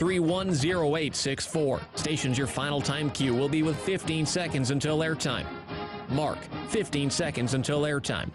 310864. Stations your final time cue will be with 15 seconds until airtime. Mark, 15 seconds until airtime.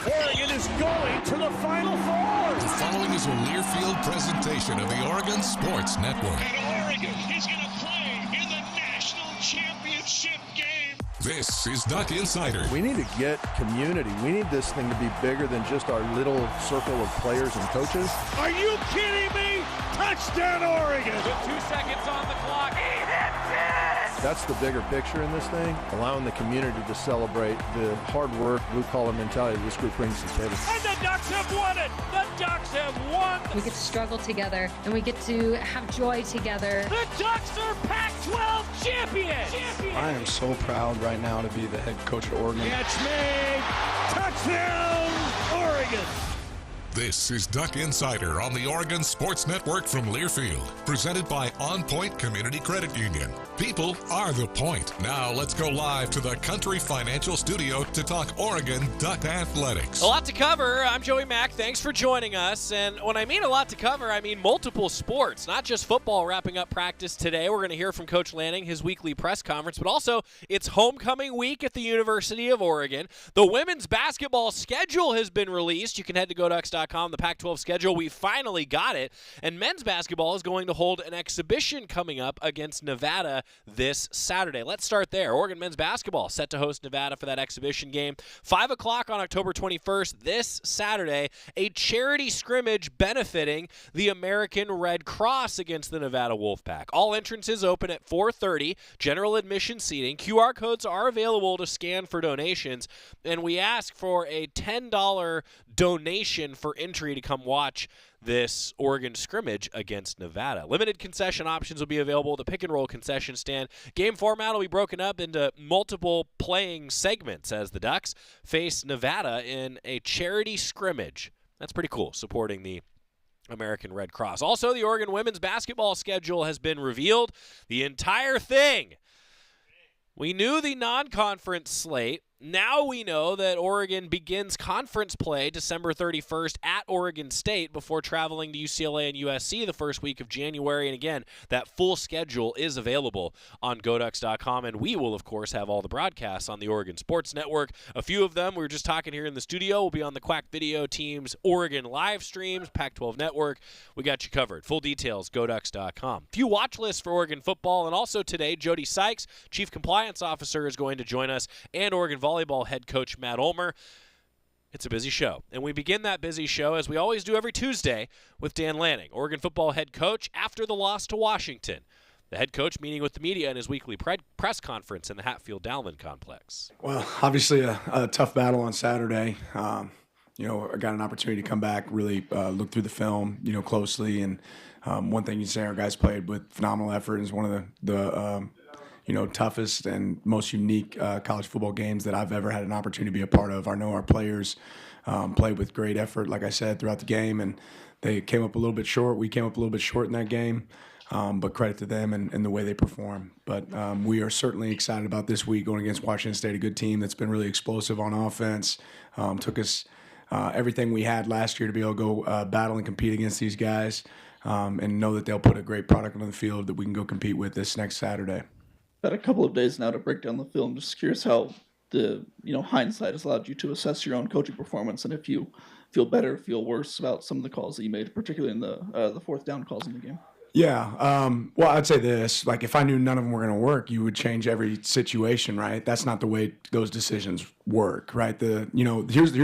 Oregon is going to the Final Four. The following is a Learfield presentation of the Oregon Sports Network. And Oregon is going to play in the national championship game. This is Duck Insider. We need to get community. We need this thing to be bigger than just our little circle of players and coaches. Are you kidding me? Touchdown, Oregon. With 2 seconds on the clock. He hits it! That's the bigger picture in this thing, allowing the community to celebrate the hard work, blue-collar mentality this group brings to the table. And the Ducks have won it. The Ducks have won. We get to struggle together, and we get to have joy together. The Ducks are Pac-12 champions. I am so proud right now to be the head coach of Oregon. Catch made. Touchdown, Oregon. This is Duck Insider on the Oregon Sports Network from Learfield, presented by OnPoint Community Credit Union. People are the point. Now let's go live to the Country Financial Studio to talk Oregon Duck Athletics. A lot to cover. I'm Joey Mack. Thanks for joining us. And when I mean a lot to cover, I mean multiple sports, not just football wrapping up practice today. We're going to hear from Coach Lanning, his weekly press conference, but also it's homecoming week at the University of Oregon. The women's basketball schedule has been released. You can head to GoDucks.com. The Pac-12 schedule. We finally got it. And men's basketball is going to hold an exhibition coming up against Nevada this Saturday. Let's start there. Oregon men's basketball set to host Nevada for that exhibition game. 5 o'clock on October 21st, this Saturday, a charity scrimmage benefiting the American Red Cross against the Nevada Wolfpack. All entrances open at 4:30. General admission seating. QR codes are available to scan for donations. And we ask for a $10 donation for entry to come watch this Oregon scrimmage against Nevada. Limited concession options will be available at the pick-and-roll concession stand. Game format will be broken up into multiple playing segments as the Ducks face Nevada in a charity scrimmage. That's pretty cool, supporting the American Red Cross. Also, the Oregon women's basketball schedule has been revealed. The entire thing. We knew the non-conference slate. Now we know that Oregon begins conference play December 31st at Oregon State before traveling to UCLA and USC the first week of January. And again, that full schedule is available on GoDucks.com. And we will, of course, have all the broadcasts on the Oregon Sports Network. A few of them, we were just talking here in the studio, will be on the Quack Video Team's Oregon live streams, Pac-12 Network. We got you covered. Full details, GoDucks.com. Few watch lists for Oregon football. And also today, Jody Sykes, Chief Compliance Officer, is going to join us, and Oregon Volleyball head coach Matt Ulmer. It's a busy show, and we begin that busy show, as we always do every Tuesday, with Dan Lanning, Oregon football head coach, after the loss to Washington. The head coach meeting with the media in his weekly press conference in the Hatfield-Dowling complex. Well, obviously a tough battle on Saturday. I got an opportunity to come back, really look through the film, closely. And one thing you say, our guys played with phenomenal effort. It's one of the toughest and most unique college football games that I've ever had an opportunity to be a part of. I know our players played with great effort, like I said, throughout the game, and they came up a little bit short. We came up a little bit short in that game, but credit to them and the way they perform. But we are certainly excited about this week going against Washington State, a good team that's been really explosive on offense. Took us everything we had last year to be able to go battle and compete against these guys, and know that they'll put a great product on the field that we can go compete with this next Saturday. Had a couple of days now to break down the film. Just curious how the hindsight has allowed you to assess your own coaching performance, and if you feel better, feel worse about some of the calls that you made, particularly in the fourth down calls in the game. Yeah. Well, I'd say this: like, if I knew none of them were going to work, you would change every situation, right? That's not the way those decisions work, right? Here's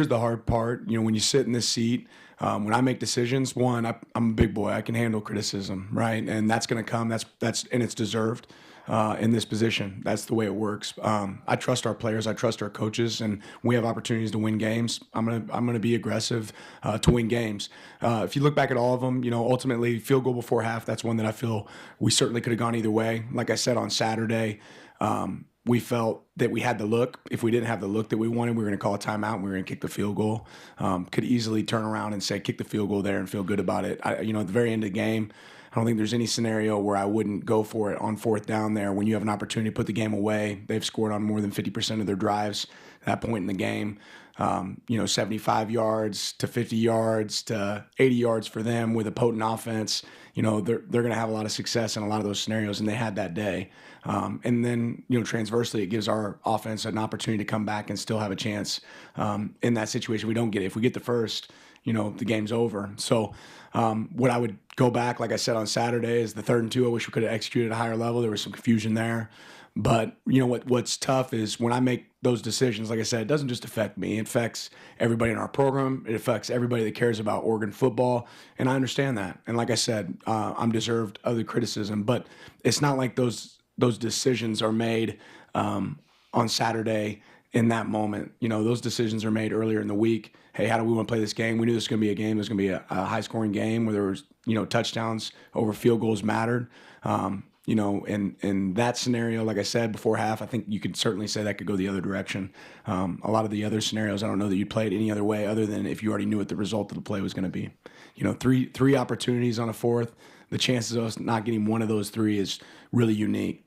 the hard part. When you sit in this seat. When I make decisions, one, I'm a big boy. I can handle criticism, right? And that's going to come. That's and it's deserved in this position. That's the way it works. I trust our players. I trust our coaches, and we have opportunities to win games. I'm gonna be aggressive to win games. If you look back at all of them, ultimately field goal before half. That's one that I feel we certainly could have gone either way. Like I said on Saturday. We felt that we had the look. If we didn't have the look that we wanted, we were going to call a timeout and we were going to kick the field goal. Could easily turn around and say, kick the field goal there and feel good about it. At the very end of the game, I don't think there's any scenario where I wouldn't go for it on fourth down there when you have an opportunity to put the game away. They've scored on more than 50% of their drives at that point in the game. 75 yards to 50 yards to 80 yards for them with a potent offense. They're going to have a lot of success in a lot of those scenarios, and they had that day. And then, transversely, it gives our offense an opportunity to come back and still have a chance in that situation. We don't get it. If we get the first, the game's over. So what I would go back, like I said on Saturday, is the 3rd and 2. I wish we could have executed at a higher level. There was some confusion there. But what's tough is when I make those decisions, like I said, it doesn't just affect me. It affects everybody in our program. It affects everybody that cares about Oregon football. And I understand that. And like I said, I'm deserved of the criticism. But it's not like those decisions are made on Saturday in that moment. Those decisions are made earlier in the week. Hey, how do we want to play this game? We knew this was going to be a game. It was going to be a high-scoring game where there was, touchdowns over field goals mattered. In that scenario, like I said before half, I think you could certainly say that could go the other direction. A lot of the other scenarios, I don't know that you'd play it any other way other than if you already knew what the result of the play was going to be. Three opportunities on a fourth. The chances of us not getting one of those three is really unique,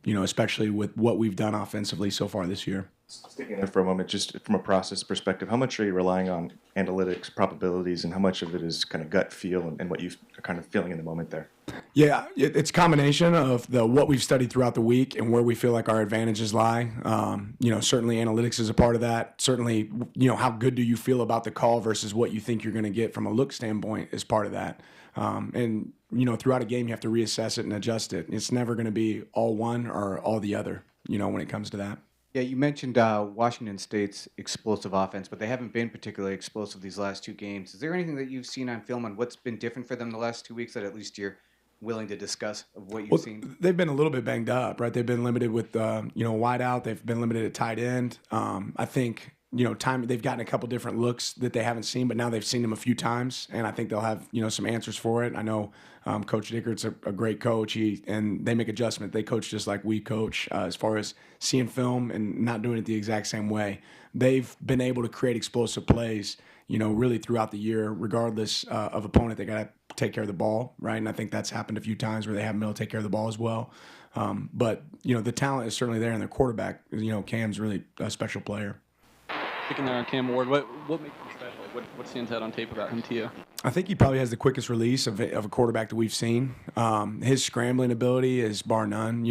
especially with what we've done offensively so far this year. Sticking there for a moment, just from a process perspective, how much are you relying on analytics, probabilities, and how much of it is kind of gut feel and what you are kind of feeling in the moment there? Yeah, it's a combination of what we've studied throughout the week and where we feel like our advantages lie. Certainly analytics is a part of that. Certainly, how good do you feel about the call versus what you think you're going to get from a look standpoint is part of that. And throughout a game, you have to reassess it and adjust it. It's never going to be all one or all the other, when it comes to that. Yeah, you mentioned Washington State's explosive offense, but they haven't been particularly explosive these last 2 games. Is there anything that you've seen on film on what's been different for them the last 2 weeks that at least you're willing to discuss of what you've seen? They've been a little bit banged up, right? They've been limited with, wide out. They've been limited at tight end. I think, they've gotten a couple different looks that they haven't seen, but now they've seen them a few times, and I think they'll have, some answers for it. I know Coach Dickert's a great coach, and they make adjustments. They coach just like we coach as far as seeing film and not doing it the exact same way. They've been able to create explosive plays, really throughout the year, regardless of opponent. They got to take care of the ball, right? And I think that's happened a few times where they haven't been able to take care of the ball as well. But the talent is certainly there, and their quarterback, Cam's really a special player. Picking there on Cam Ward, what makes him special? What stands out on tape about him to you? I think he probably has the quickest release of a quarterback that we've seen. His scrambling ability is bar none,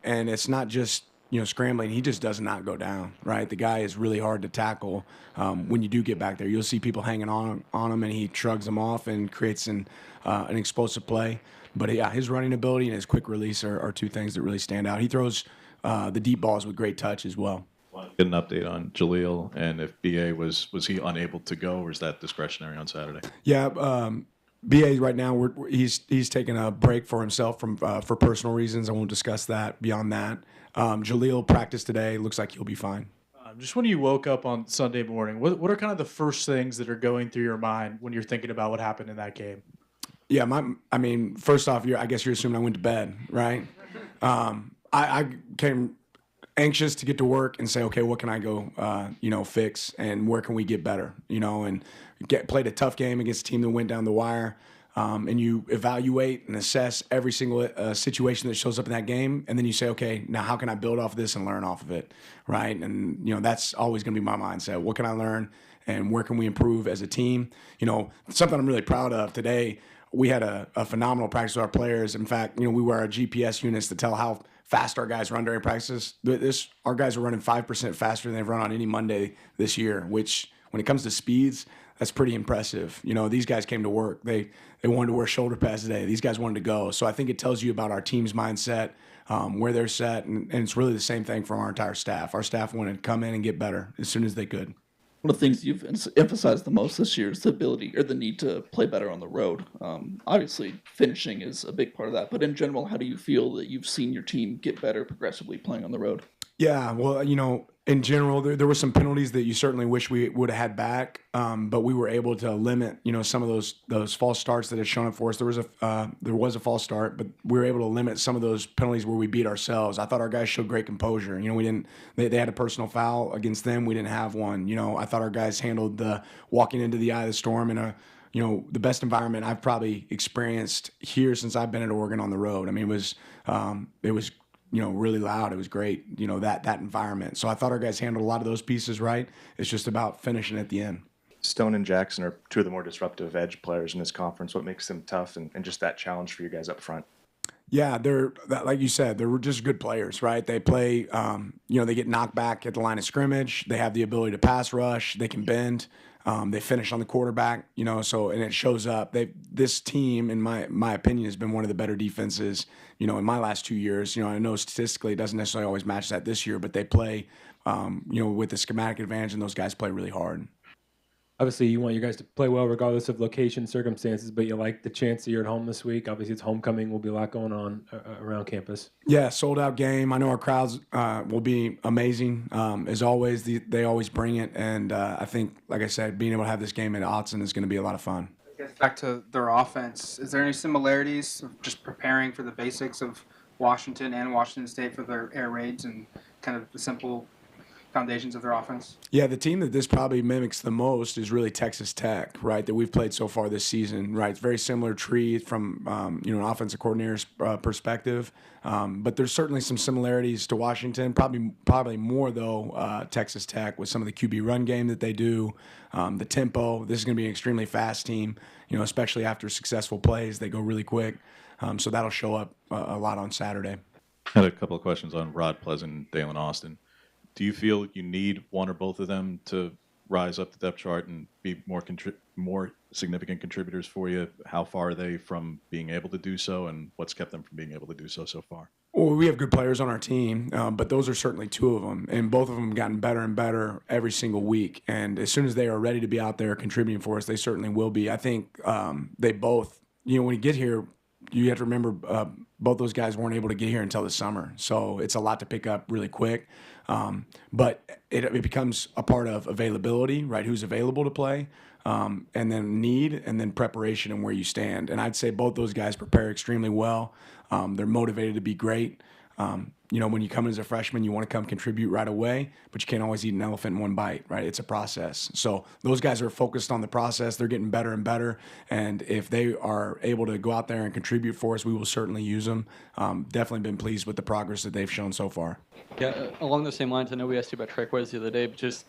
and it's not just scrambling. He just does not go down, right? The guy is really hard to tackle when you do get back there. You'll see people hanging on him, and he shrugs them off and creates an explosive play. But yeah, his running ability and his quick release are 2 things that really stand out. He throws the deep balls with great touch as well. Get an update on Jaleel and if BA was he unable to go, or is that discretionary on Saturday? Yeah, BA right now he's taking a break for himself for personal reasons. I won't discuss that beyond that. Jaleel practiced today. Looks like he'll be fine. Just when you woke up on Sunday morning, what are kind of the first things that are going through your mind when you're thinking about what happened in that game? Yeah, first off, I guess you're assuming I went to bed, right? I came anxious to get to work and say, okay, what can I go, fix, and where can we get better, and played a tough game against a team that went down the wire, and you evaluate and assess every single situation that shows up in that game, and then you say, okay, now how can I build off of this and learn off of it, right? And that's always going to be my mindset. What can I learn, and where can we improve as a team? Something I'm really proud of today. We had a phenomenal practice with our players. In fact, we wear our GPS units to tell how fast our guys run during practices. Our guys are running 5% faster than they've run on any Monday this year, which when it comes to speeds, that's pretty impressive. These guys came to work. They wanted to wear shoulder pads today. These guys wanted to go. So I think it tells you about our team's mindset, where they're set, and it's really the same thing from our entire staff. Our staff wanted to come in and get better as soon as they could. One of the things you've emphasized the most this year is the ability or the need to play better on the road. Obviously, finishing is a big part of that. But in general, how do you feel that you've seen your team get better progressively playing on the road? Yeah, well, in general, there were some penalties that you certainly wish we would have had back, but we were able to limit, some of those false starts that had shown up for us. There was a false start, but we were able to limit some of those penalties where we beat ourselves. I thought our guys showed great composure. They had a personal foul against them. We didn't have one. I thought our guys handled the walking into the eye of the storm in the best environment I've probably experienced here since I've been at Oregon on the road. I mean, it was really loud. It was great, that environment. So I thought our guys handled a lot of those pieces right. It's just about finishing at the end. Stone and Jackson are two of the more disruptive edge players in this conference. What makes them tough and just that challenge for you guys up front? Yeah, like you said, they're just good players, right? They play, they get knocked back at the line of scrimmage. They have the ability to pass rush. They can bend. They finish on the quarterback, and it shows up. This team, in my opinion, has been one of the better defenses, in my last 2 years. I know statistically it doesn't necessarily always match that this year, but they play, with the schematic advantage, and those guys play really hard. Obviously, you want your guys to play well regardless of location, circumstances, but you like the chance that you're at home this week. Obviously, it's homecoming. Will be a lot going on around campus. Yeah, sold-out game. I know our crowds will be amazing. As always, they always bring it, and I think, like I said, being able to have this game at Autzen is going to be a lot of fun. Back to their offense, is there any similarities of just preparing for the basics of Washington and Washington State for their air raids and kind of the simple foundations of their offense? Yeah, the team that this probably mimics the most is really Texas Tech, right, that we've played so far this season, right? It's very similar tree from, an offensive coordinator's perspective. But there's certainly some similarities to Washington, probably more, though, Texas Tech with some of the QB run game that they do, the tempo. This is going to be an extremely fast team, especially after successful plays. They go really quick. So that'll show up a lot on Saturday. I had a couple of questions on Rod Pleasant and Dalen Austin. Do you feel you need one or both of them to rise up the depth chart and be more significant contributors for you? How far are they from being able to do so, and what's kept them from being able to do so far? Well, we have good players on our team, but those are certainly two of them, and both of them have gotten better and better every single week. And as soon as they are ready to be out there contributing for us, they certainly will be. I think they both, when you get here, you have to remember both those guys weren't able to get here until the summer. So it's a lot to pick up really quick. But it becomes a part of availability, right? Who's available to play, and then need, and then preparation and where you stand. And I'd say both those guys prepare extremely well. They're motivated to be great. When you come in as a freshman, you want to come contribute right away, but you can't always eat an elephant in one bite, right? It's a process. So those guys are focused on the process. They're getting better and better. And if they are able to go out there and contribute for us, we will certainly use them. Definitely been pleased with the progress that they've shown so far. Yeah, along those same lines, I know we asked you about Trey Wes the other day, but just,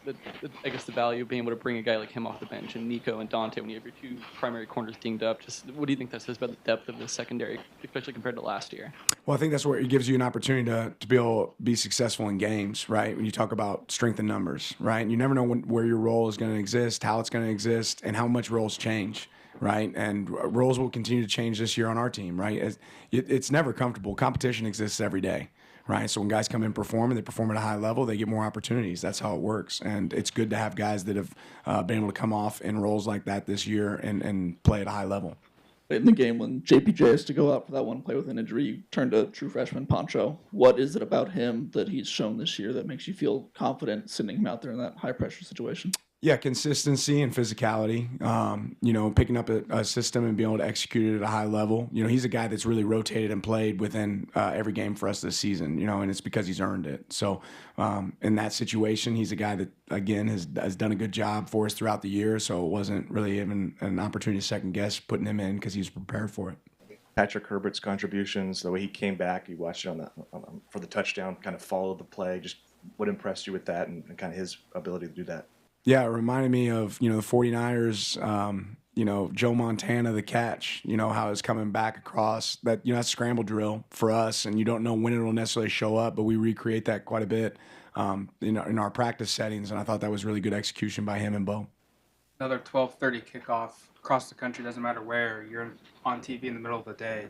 I guess, the value of being able to bring a guy like him off the bench, and Nico and Dante, when you have your two primary corners dinged up, just what do you think that says about the depth of the secondary, especially compared to last year? Well, I think that's where it gives you an opportunity to be able to be successful in games, right? When you talk about strength in numbers, right? And you never know where your role is going to exist, how it's going to exist, and how much roles change, right? And roles will continue to change this year on our team, right? It's never comfortable. Competition exists every day, right? So when guys come in and they perform at a high level, they get more opportunities. That's how it works. And it's good to have guys that have been able to come off in roles like that this year and play at a high level. In the game when JPJ has to go out for that one play with an injury, you turn to true freshman Poncho. What is it about him that he's shown this year that makes you feel confident sending him out there in that high-pressure situation? Yeah, consistency and physicality, picking up a system and being able to execute it at a high level. He's a guy that's really rotated and played within every game for us this season, and it's because he's earned it. So in that situation, he's a guy that, again, has done a good job for us throughout the year, so it wasn't really even an opportunity to second-guess putting him in because he was prepared for it. Patrick Herbert's contributions, the way he came back, you watched it for the touchdown, kind of followed the play. Just what impressed you with that and kind of his ability to do that? Yeah, it reminded me of, the 49ers, Joe Montana, the catch, how it's coming back across that, that's scramble drill for us, and you don't know when it will necessarily show up, but we recreate that quite a bit in our practice settings, and I thought that was really good execution by him and Bo. Another 12:30 kickoff across the country, doesn't matter where, you're on TV in the middle of the day.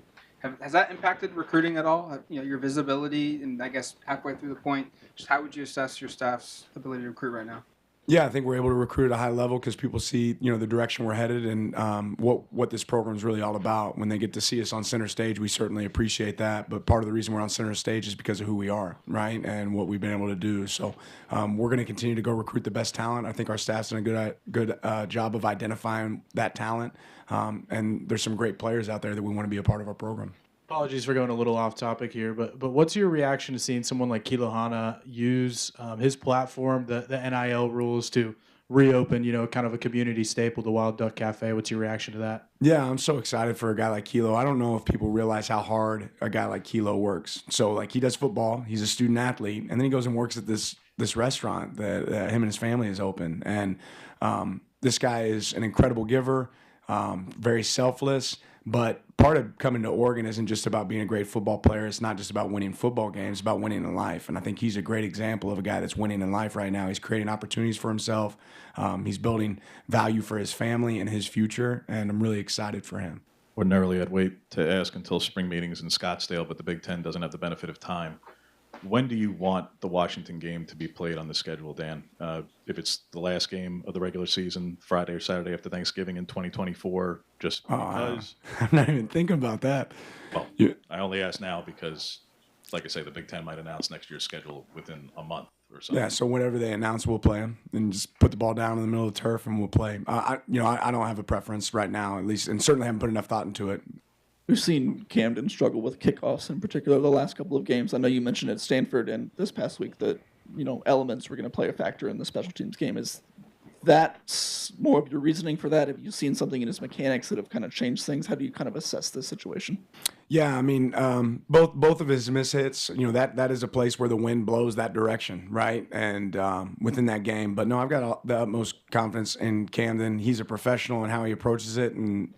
Has that impacted recruiting at all? Your visibility, and I guess halfway through the point, just how would you assess your staff's ability to recruit right now? Yeah, I think we're able to recruit at a high level because people see, the direction we're headed and what this program is really all about. When they get to see us on center stage, we certainly appreciate that. But part of the reason we're on center stage is because of who we are, right, and what we've been able to do. So we're going to continue to go recruit the best talent. I think our staff's done a good job of identifying that talent. And there's some great players out there that we want to be a part of our program. Apologies for going a little off topic here, but what's your reaction to seeing someone like Kilo Hana use his platform, the NIL rules, to reopen, kind of a community staple, the Wild Duck Cafe. What's your reaction to that? Yeah, I'm so excited for a guy like Kilo. I don't know if people realize how hard a guy like Kilo works. So, like, he does football. He's a student athlete. And then he goes and works at this restaurant that him and his family has opened. And this guy is an incredible giver, very selfless. But part of coming to Oregon isn't just about being a great football player. It's not just about winning football games. It's about winning in life. And I think he's a great example of a guy that's winning in life right now. He's creating opportunities for himself. He's building value for his family and his future. And I'm really excited for him. Ordinarily, I'd wait to ask until spring meetings in Scottsdale, but the Big Ten doesn't have the benefit of time. When do you want the Washington game to be played on the schedule, Dan? If it's the last game of the regular season, Friday or Saturday after Thanksgiving in 2024, just because? I'm not even thinking about that. Well, I only ask now because, like I say, the Big Ten might announce next year's schedule within a month or something. Yeah, so whenever they announce, we'll play them and just put the ball down in the middle of the turf and we'll play. I don't have a preference right now, at least, and certainly haven't put enough thought into it. We've seen Camden struggle with kickoffs in particular the last couple of games. I know you mentioned at Stanford and this past week that, elements were going to play a factor in the special teams game. Is that more of your reasoning for that? Have you seen something in his mechanics that have kind of changed things? How do you kind of assess this situation? Yeah, I mean, both of his mishits, that is a place where the wind blows that direction, right? And within that game. But no, I've got the utmost confidence in Camden. He's a professional in how he approaches it. And,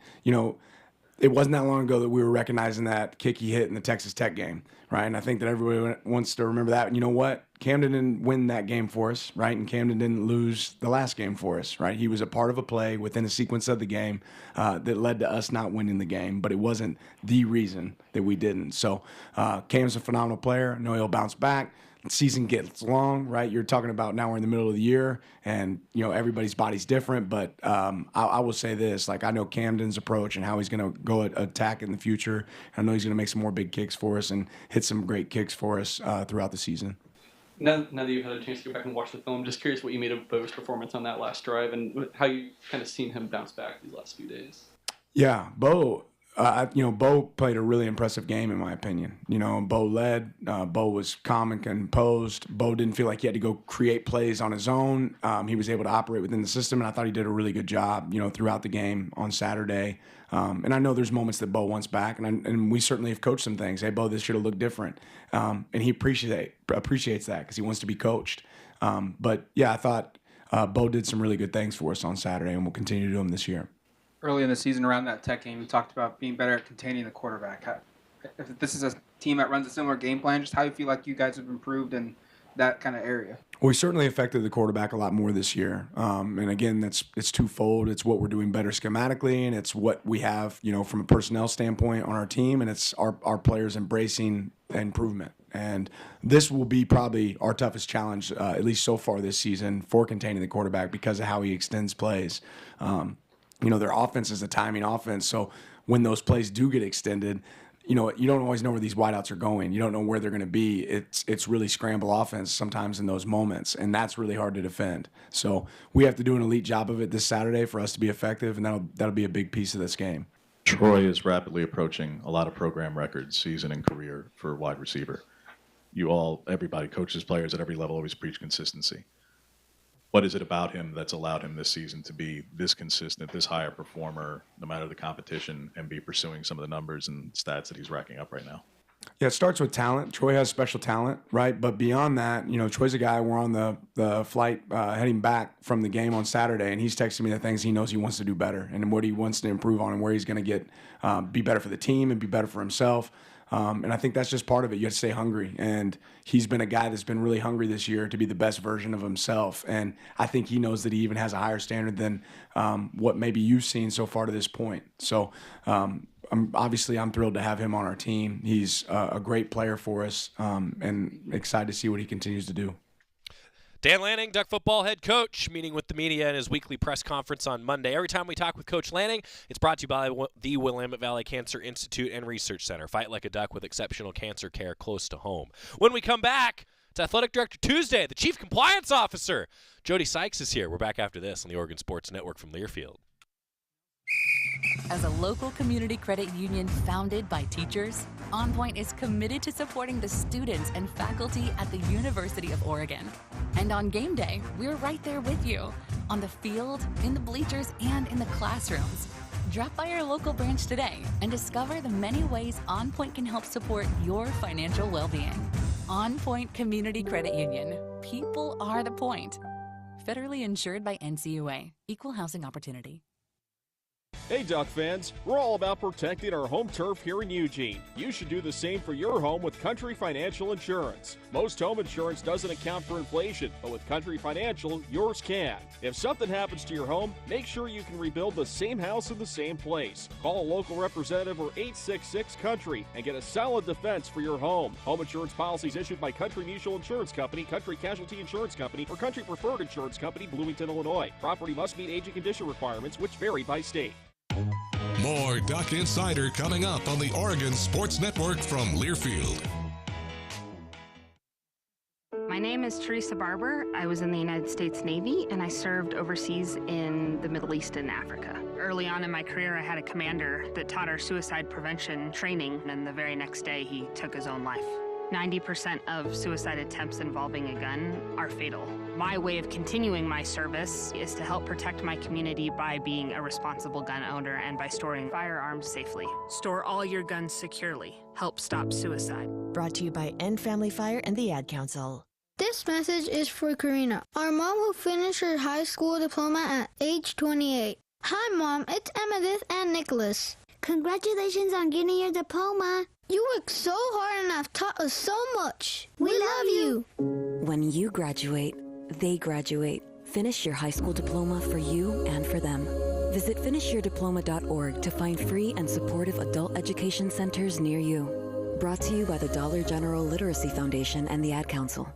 it wasn't that long ago that we were recognizing that kick he hit in the Texas Tech game, right? And I think that everybody wants to remember that. And you know what? Camden didn't win that game for us, right? And Camden didn't lose the last game for us, right? He was a part of a play within a sequence of the game that led to us not winning the game, but it wasn't the reason that we didn't. So Cam's a phenomenal player. I know he'll bounce back. Season gets long, right? You're talking about now we're in the middle of the year, and everybody's body's different. But I will say this: like, I know Camden's approach and how he's going to go attack in the future. I know he's going to make some more big kicks for us and hit some great kicks for us throughout the season. Now that you've had a chance to go back and watch the film, just curious what you made of Bo's performance on that last drive and how you kind of seen him bounce back these last few days. Yeah, Bo. Bo played a really impressive game, in my opinion. Bo led. Bo was calm and composed. Bo didn't feel like he had to go create plays on his own. He was able to operate within the system, and I thought he did a really good job, throughout the game on Saturday. And I know there's moments that Bo wants back, and we certainly have coached some things. Hey, Bo, this should have looked different. And he appreciates that because he wants to be coached. But, yeah, I thought Bo did some really good things for us on Saturday, and we'll continue to do them this year. Early in the season around that Tech game, you talked about being better at containing the quarterback. If this is a team that runs a similar game plan, just how you feel like you guys have improved in that kind of area? Well, we certainly affected the quarterback a lot more this year. And again, it's twofold. It's what we're doing better schematically, and it's what we have, from a personnel standpoint on our team, and it's our players embracing improvement. And this will be probably our toughest challenge, at least so far this season, for containing the quarterback because of how he extends plays. Their offense is a timing offense, so when those plays do get extended, you don't always know where these wideouts are going. You don't know where they're going to be. It's really scramble offense sometimes in those moments, and that's really hard to defend. So we have to do an elite job of it this Saturday for us to be effective, and that'll be a big piece of this game. Troy is rapidly approaching a lot of program records, season and career for wide receiver. Everybody, coaches, players at every level always preach consistency. What is it about him that's allowed him this season to be this consistent, this higher performer, no matter the competition, and be pursuing some of the numbers and stats that he's racking up right now? Yeah, it starts with talent. Troy has special talent, right? But beyond that, Troy's a guy. We're on the flight heading back from the game on Saturday, and he's texting me the things he knows he wants to do better and what he wants to improve on and where he's going to be better for the team and be better for himself. And I think that's just part of it. You have to stay hungry. And he's been a guy that's been really hungry this year to be the best version of himself. And I think he knows that he even has a higher standard than what maybe you've seen so far to this point. So I'm thrilled to have him on our team. He's a great player for us and excited to see what he continues to do. Dan Lanning, Duck football head coach, meeting with the media in his weekly press conference on Monday. Every time we talk with Coach Lanning, it's brought to you by the Willamette Valley Cancer Institute and Research Center. Fight like a duck with exceptional cancer care close to home. When we come back, it's Athletic Director Tuesday. The Chief Compliance Officer, Jody Sykes, is here. We're back after this on the Oregon Sports Network from Learfield. As a local community credit union founded by teachers, OnPoint is committed to supporting the students and faculty at the University of Oregon. And on game day, we're right there with you. on the field, in the bleachers, and in the classrooms. Drop by our local branch today and discover the many ways OnPoint can help support your financial well-being. OnPoint Community Credit Union. People are the point. Federally insured by NCUA. Equal housing opportunity. Hey Duck fans, we're all about protecting our home turf here in Eugene. You should do the same for your home with Country Financial Insurance. Most home insurance doesn't account for inflation, but with Country Financial, yours can. If something happens to your home, make sure you can rebuild the same house in the same place. Call a local representative or 866-COUNTRY and get a solid defense for your home. Home insurance policies issued by Country Mutual Insurance Company, Country Casualty Insurance Company, or Country Preferred Insurance Company, Bloomington, Illinois. Property must meet age and condition requirements, which vary by state. More Duck Insider coming up on the Oregon Sports Network from Learfield. My name is Teresa Barber. I was in the United States Navy, and I served overseas in the Middle East and Africa. Early on in my career, I had a commander that taught our suicide prevention training, and the very next day, he took his own life. 90% of suicide attempts involving a gun are fatal. My way of continuing my service is to help protect my community by being a responsible gun owner and by storing firearms safely. Store all your guns securely. Help stop suicide. Brought to you by End Family Fire and the Ad Council. This message is for Karina, our mom who finished her high school diploma at age 28. Hi, Mom. It's Emmettith and Nicholas. Congratulations on getting your diploma. You worked so hard and have taught us so much. We love you. When you graduate, they graduate. Finish your high school diploma for you and for them. Visit finishyourdiploma.org to find free and supportive adult education centers near you. Brought to you by the Dollar General Literacy Foundation and the Ad Council.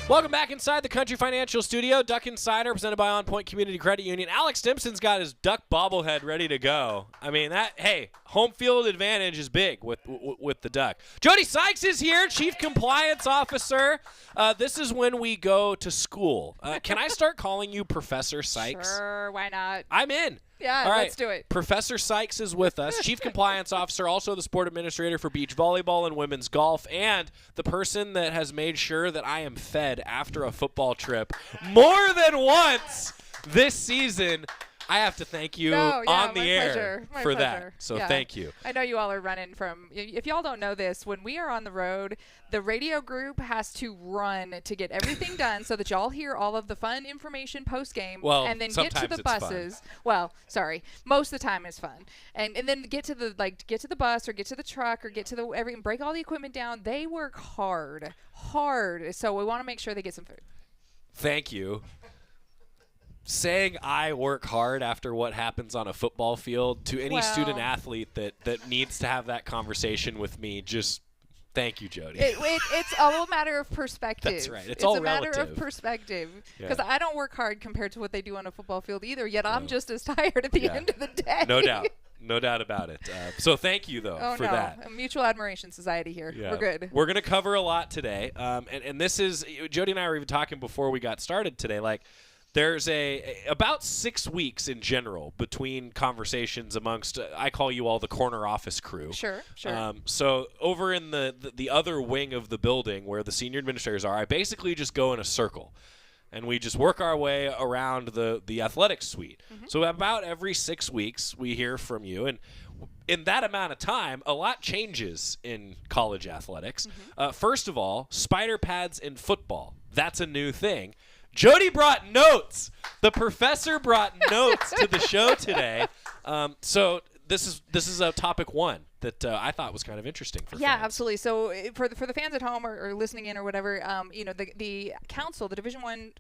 Welcome back inside the Country Financial Studio. Duck Insider presented by OnPoint Community Credit Union. Alex Stimpson's got his Duck bobblehead ready to go. I mean, home field advantage is big with the Duck. Jody Sykes is here, Chief Compliance Officer. This is when we go to school. Can I start calling you Professor Sykes? Sure, why not? I'm in. Yeah, all right. Let's do it. Professor Sykes is with us, Chief Compliance Officer, also the sport administrator for beach volleyball and women's golf, and the person that has made sure that I am fed after a football trip more than once this season. I have to thank you on the air for that. So thank you. I know you all are running from, if y'all don't know this, when we are on the road, the radio group has to run to get everything done so that y'all hear all of the fun information post-game and then get to the buses. Well, sorry. Most of the time it's fun. And then get to the bus or get to the truck or get to and break all the equipment down. They work hard. So we want to make sure they get some food. Thank you. Saying I work hard after what happens on a football field to any student athlete that needs to have that conversation with me, just thank you, Jody. It's a matter of perspective. That's right. It's all relative. It's a matter of perspective. Because I don't work hard compared to what they do on a football field either, yet I'm just as tired at the end of the day. No doubt. No doubt about it. So thank you, though, for that. A mutual admiration society here. Yeah. We're good. We're going to cover a lot today. And this is, Jody and I were even talking before we got started today, there's about 6 weeks in general between conversations amongst, I call you all the corner office crew. Sure. So over in the other wing of the building where the senior administrators are, I basically just go in a circle. And we just work our way around the athletics suite. Mm-hmm. So about every 6 weeks, we hear from you. And in that amount of time, a lot changes in college athletics. Mm-hmm. First of all, spider pads in football. That's a new thing. Jody brought notes. The professor brought notes to the show today. So this is a topic one that I thought was kind of interesting for fans. Absolutely. So for the fans at home or listening in or whatever, the council, the Division I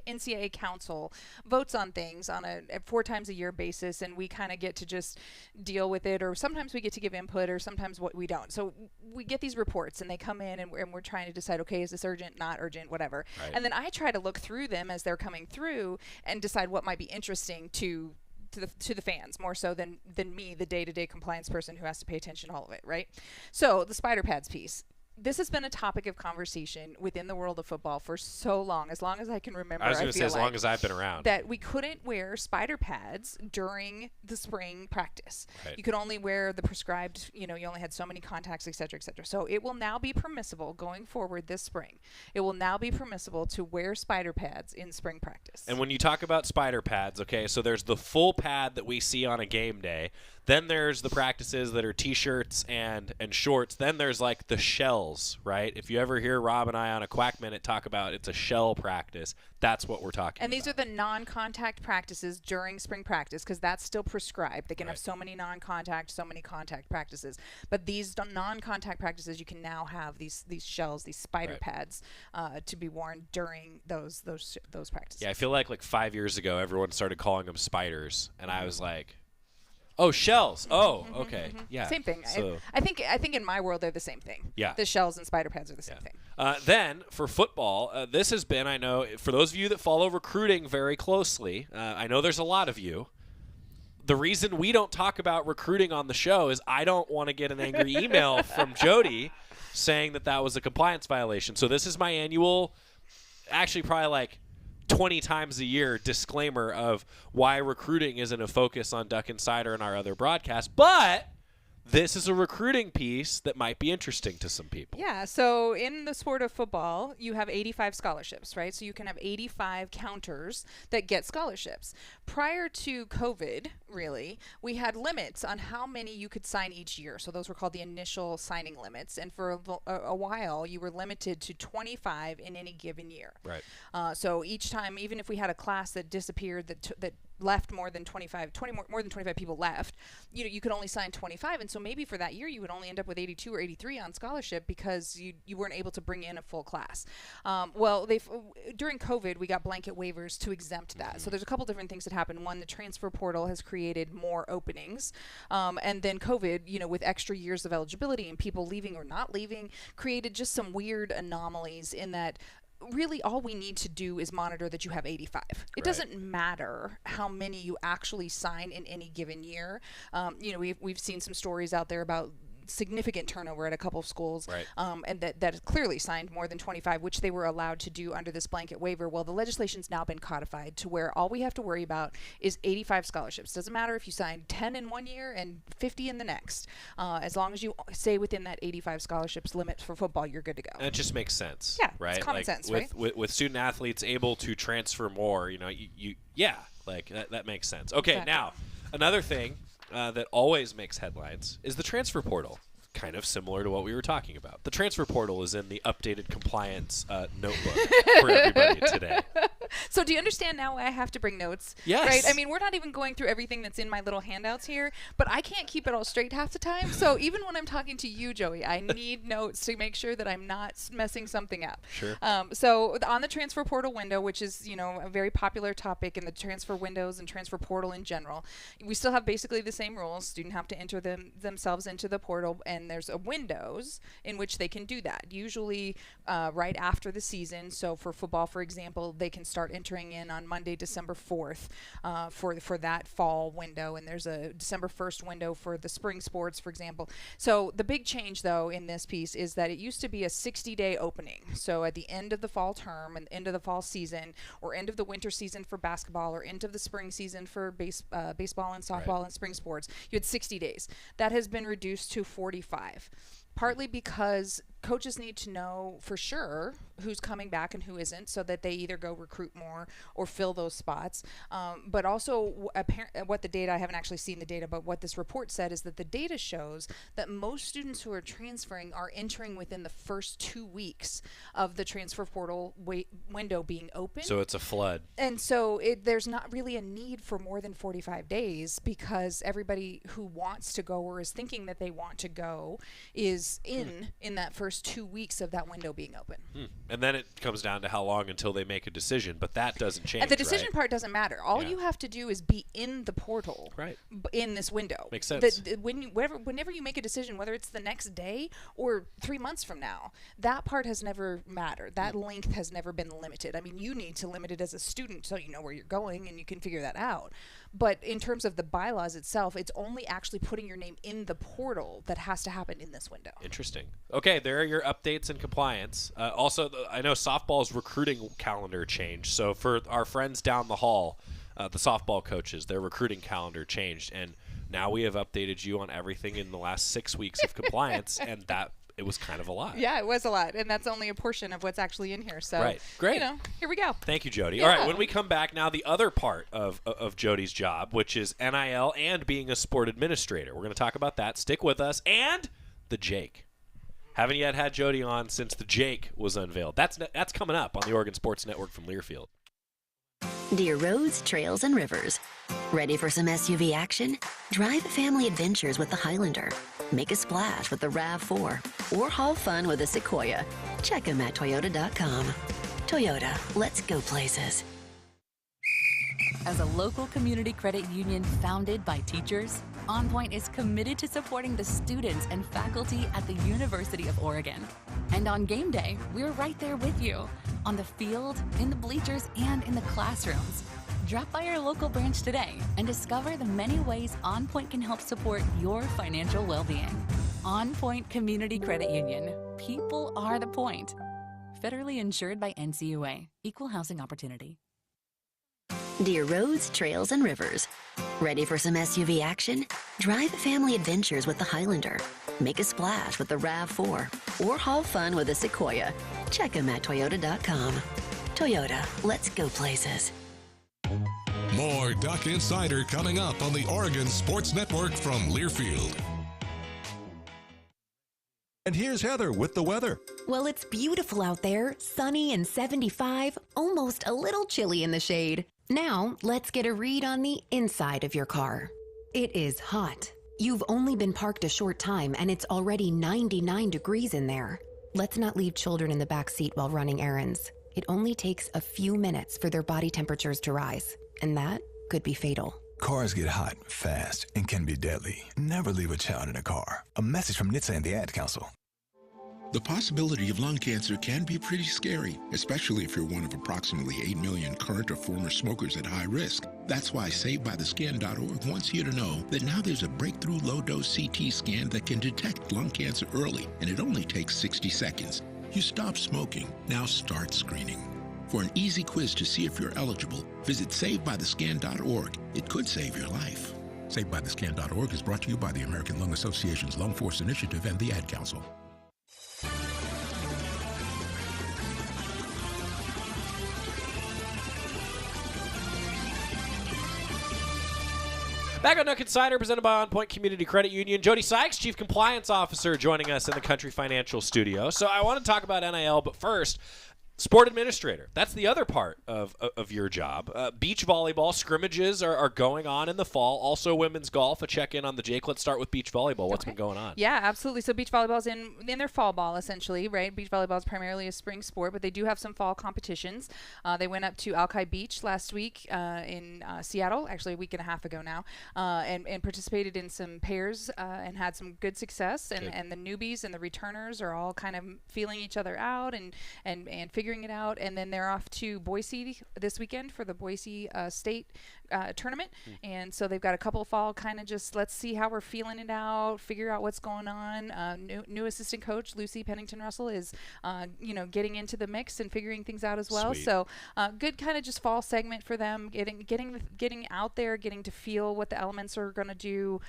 NCAA council votes on things on a 4 times a year basis, and we kind of get to just deal with it, or sometimes we get to give input, or sometimes we don't. So we get these reports and they come in and we're trying to decide, okay, is this urgent, not urgent, whatever. Right. And then I try to look through them as they're coming through and decide what might be interesting to the fans, more so than me, the day-to-day compliance person who has to pay attention to all of it, right? So the spider pads piece. this has been a topic of conversation within the world of football for so long as I can remember. I was going to say, feel as long as I've been around. That we couldn't wear spider pads during the spring practice. Right. You could only wear the prescribed, you only had so many contacts, et cetera, et cetera. So it will now be permissible going forward this spring. It will now be permissible to wear spider pads in spring practice. And when you talk about spider pads, okay, so there's the full pad that we see on a game day. Then there's the practices that are T-shirts and shorts. Then there's like the shells, right? If you ever hear Rob and I on a Quack Minute talk about it's a shell practice, that's what we're talking about. And these are the non-contact practices during spring practice because that's still prescribed. They can have so many non-contact, so many contact practices. But these non-contact practices, you can now have these shells, these spider pads to be worn during those practices. Yeah, I feel like 5 years ago, everyone started calling them spiders. And I was like, oh, shells. Oh, okay. Yeah. Same thing. So I think in my world they're the same thing. Yeah. The shells and spider pads are the same thing. Then for football, this has been, I know, for those of you that follow recruiting very closely, I know there's a lot of you. The reason we don't talk about recruiting on the show is I don't want to get an angry email from Jody saying that was a compliance violation. So this is my annual, actually probably 20 times a year disclaimer of why recruiting isn't a focus on Duck Insider and our other broadcasts, but this is a recruiting piece that might be interesting to some people. Yeah, so in the sport of football, you have 85 scholarships, right? So you can have 85 counters that get scholarships. Prior to COVID, really, we had limits on how many you could sign each year. So those were called the initial signing limits. And for a while, you were limited to 25 in any given year. Right. So each time, even if we had a class that disappeared, that left more than 25 people left, you could only sign 25, and so maybe for that year you would only end up with 82 or 83 on scholarship because you weren't able to bring in a full class. During COVID we got blanket waivers to exempt that. So there's a couple different things that happened. One, the transfer portal has created more openings, and then COVID, with extra years of eligibility and people leaving or not leaving, created just some weird anomalies in that really all we need to do is monitor that you have 85. It doesn't matter how many you actually sign in any given year. We've seen some stories out there about significant turnover at a couple of schools, and that clearly signed more than 25, which they were allowed to do under this blanket waiver. Well, the legislation's now been codified to where all we have to worry about is 85 scholarships. Doesn't matter if you sign 10 in one year and 50 in the next. As long as you stay within that 85 scholarships limit for football, you're good to go. And it just makes sense. Yeah, right? It's common sense, right? With student athletes able to transfer more, that makes sense. Okay, Exactly. Now, another thing that always makes headlines is the transfer portal. Kind of similar to what we were talking about. The transfer portal is in the updated compliance notebook for everybody today. So do you understand now why I have to bring notes? Yes. Right? I mean, we're not even going through everything that's in my little handouts here, but I can't keep it all straight half the time. So even when I'm talking to you, Joey, I need notes to make sure that I'm not messing something up. Sure. So on the transfer portal window, which is, a very popular topic in the transfer windows and transfer portal in general, we still have basically the same rules. Students have to enter themselves into the portal, and there's a windows in which they can do that. Usually right after the season. So for football, for example, they can start entering in on Monday, December 4th for that fall window. And there's a December 1st window for the spring sports, for example. So the big change, though, in this piece is that it used to be a 60-day opening. So at the end of the fall term and end of the fall season, or end of the winter season for basketball, or end of the spring season for baseball and softball and spring sports, you had 60 days. That has been reduced to 45. Partly because coaches need to know for sure who's coming back and who isn't, so that they either go recruit more or fill those spots. But also, what the data, I haven't actually seen the data, but what this report said is that the data shows that most students who are transferring are entering within the first 2 weeks of the transfer portal window being open. So it's a flood. And so there's not really a need for more than 45 days because everybody who wants to go or is thinking that they want to go is in that first 2 weeks of that window being open. And then it comes down to how long until they make a decision, but that doesn't change. And the decision right? part doesn't matter. All you have to do is be in the portal in this window. Makes sense. Whenever you make a decision, whether it's the next day or 3 months from now, that part has never mattered. That length has never been limited. I mean, you need to limit it as a student so you know where you're going and you can figure that out. But in terms of the bylaws itself, it's only actually putting your name in the portal that has to happen in this window. Interesting. Okay, there are your updates and compliance. Also, I know softball's recruiting calendar changed. So for our friends down the hall, the softball coaches, their recruiting calendar changed, and now we have updated you on everything in the last 6 weeks of compliance, and that it was kind of a lot. Yeah, it was a lot, and that's only a portion of what's actually in here. So, right. Great. Here we go. Thank you, Jody. Yeah. All right, when we come back now, the other part of Jody's job, which is NIL and being a sport administrator. We're going to talk about that. Stick with us. And the Jake. Haven't yet had Jody on since the Jake was unveiled. That's coming up on the Oregon Sports Network from Learfield. Dear roads, trails, and rivers. Ready for some SUV action? Drive family adventures with the Highlander. Make a splash with the RAV4. Or haul fun with the Sequoia. Check them at Toyota.com. Toyota, let's go places. As a local community credit union founded by teachers, OnPoint is committed to supporting the students and faculty at the University of Oregon. And on game day, we're right there with you, on the field, in the bleachers, and in the classrooms. Drop by our local branch today and discover the many ways OnPoint can help support your financial well-being. OnPoint Community Credit Union. People are the point. Federally insured by NCUA. Equal housing opportunity. Dear roads, trails, and rivers. Ready for some SUV action? Drive family adventures with the Highlander. Make a splash with the RAV4. Or haul fun with the Sequoia. Check them at Toyota.com. Toyota, let's go places. More Duck Insider coming up on the Oregon Sports Network from Learfield. And here's Heather with the weather. Well, it's beautiful out there, sunny and 75, almost a little chilly in the shade. Now, let's get a read on the inside of your car. It is hot. You've only been parked a short time and it's already 99 degrees in there. Let's not leave children in the back seat while running errands. It only takes a few minutes for their body temperatures to rise, and that could be fatal. Cars get hot fast and can be deadly. Never leave a child in a car. A message from NHTSA and the Ad Council. The possibility of lung cancer can be pretty scary, especially if you're one of approximately 8 million current or former smokers at high risk. That's why SaveByTheScan.org wants you to know that now there's a breakthrough low-dose CT scan that can detect lung cancer early, and it only takes 60 seconds. You stop smoking, now start screening. For an easy quiz to see if you're eligible, visit SaveByTheScan.org. It could save your life. SaveByTheScan.org is brought to you by the American Lung Association's Lung Force Initiative and the Ad Council. Back on Duck Insider, presented by OnPoint Community Credit Union. Jody Sykes, Chief Compliance Officer, joining us in the Country Financial Studio. So I want to talk about NIL, but first, sport administrator. That's the other part of your job. Beach volleyball scrimmages are going on in the fall. Also women's golf. A check-in on the Jake. Let's start with beach volleyball. What's been going on? Yeah, absolutely. So beach volleyball's in their fall ball, essentially, right? Beach volleyball is primarily a spring sport, but they do have some fall competitions. They went up to Alki Beach last week in Seattle, actually a week and a half ago now, and participated in some pairs and had some good success. And the newbies and the returners are all kind of feeling each other out and figuring it out, and then they're off to Boise this weekend for the Boise State tournament. And so they've got a couple of fall kind of just let's see how we're feeling it out, figure out what's going on. New assistant coach Lucy Pennington Russell is getting into the mix and figuring things out as well. Sweet. So good kind of just fall segment for them, getting out there, getting to feel what the elements are going to do,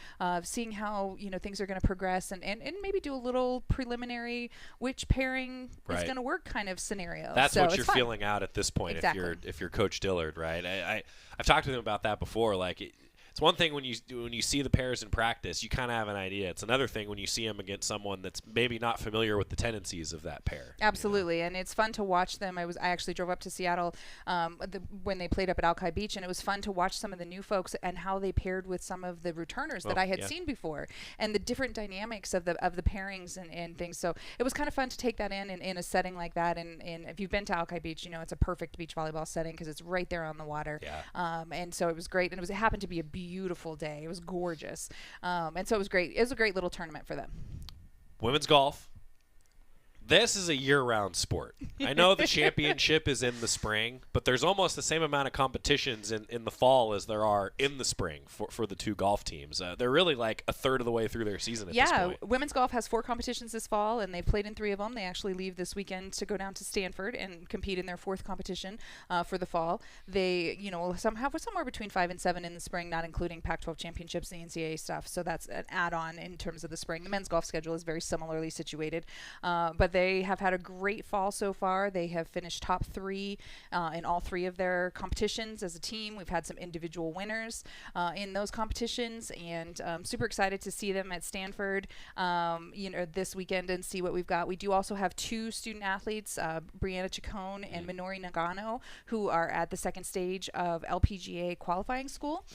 seeing how things are going to progress, and maybe do a little preliminary which pairing is going to work kind of scenario. That's so what you're fun. feeling out at this point. Exactly. If you're Coach Dillard, right? I've talked to him about that before. Like it's one thing when you see the pairs in practice, you kind of have an idea. It's another thing when you see them against someone that's maybe not familiar with the tendencies of that pair. Absolutely, and it's fun to watch them. I actually drove up to Seattle when they played up at Alki Beach, and it was fun to watch some of the new folks and how they paired with some of the returners that I had seen before, and the different dynamics of the pairings and things. So it was kind of fun to take that in a setting like that. And if you've been to Alki Beach, it's a perfect beach volleyball setting because it's right there on the water. Yeah. And so it was great, and it happened to be a beautiful day. It was gorgeous, and so it was great. It was a great little tournament for them. Women's golf. This is a year-round sport. I know the championship is in the spring, but there's almost the same amount of competitions in the fall as there are in the spring for the two golf teams. They're really like a third of the way through their season at this point. Yeah, women's golf has 4 competitions this fall, and they've played in 3 of them. They actually leave this weekend to go down to Stanford and compete in their 4th competition for the fall. They, have somewhere between 5 and 7 in the spring, not including Pac-12 championships and the NCAA stuff. So that's an add-on in terms of the spring. The men's golf schedule is very similarly situated, but they have had a great fall so far. They have finished top 3 in all 3 of their competitions as a team. We've had some individual winners in those competitions, and super excited to see them at Stanford, this weekend and see what we've got. We do also have 2 student athletes, Brianna Chacon and Minori Nagano, who are at the 2nd stage of LPGA qualifying school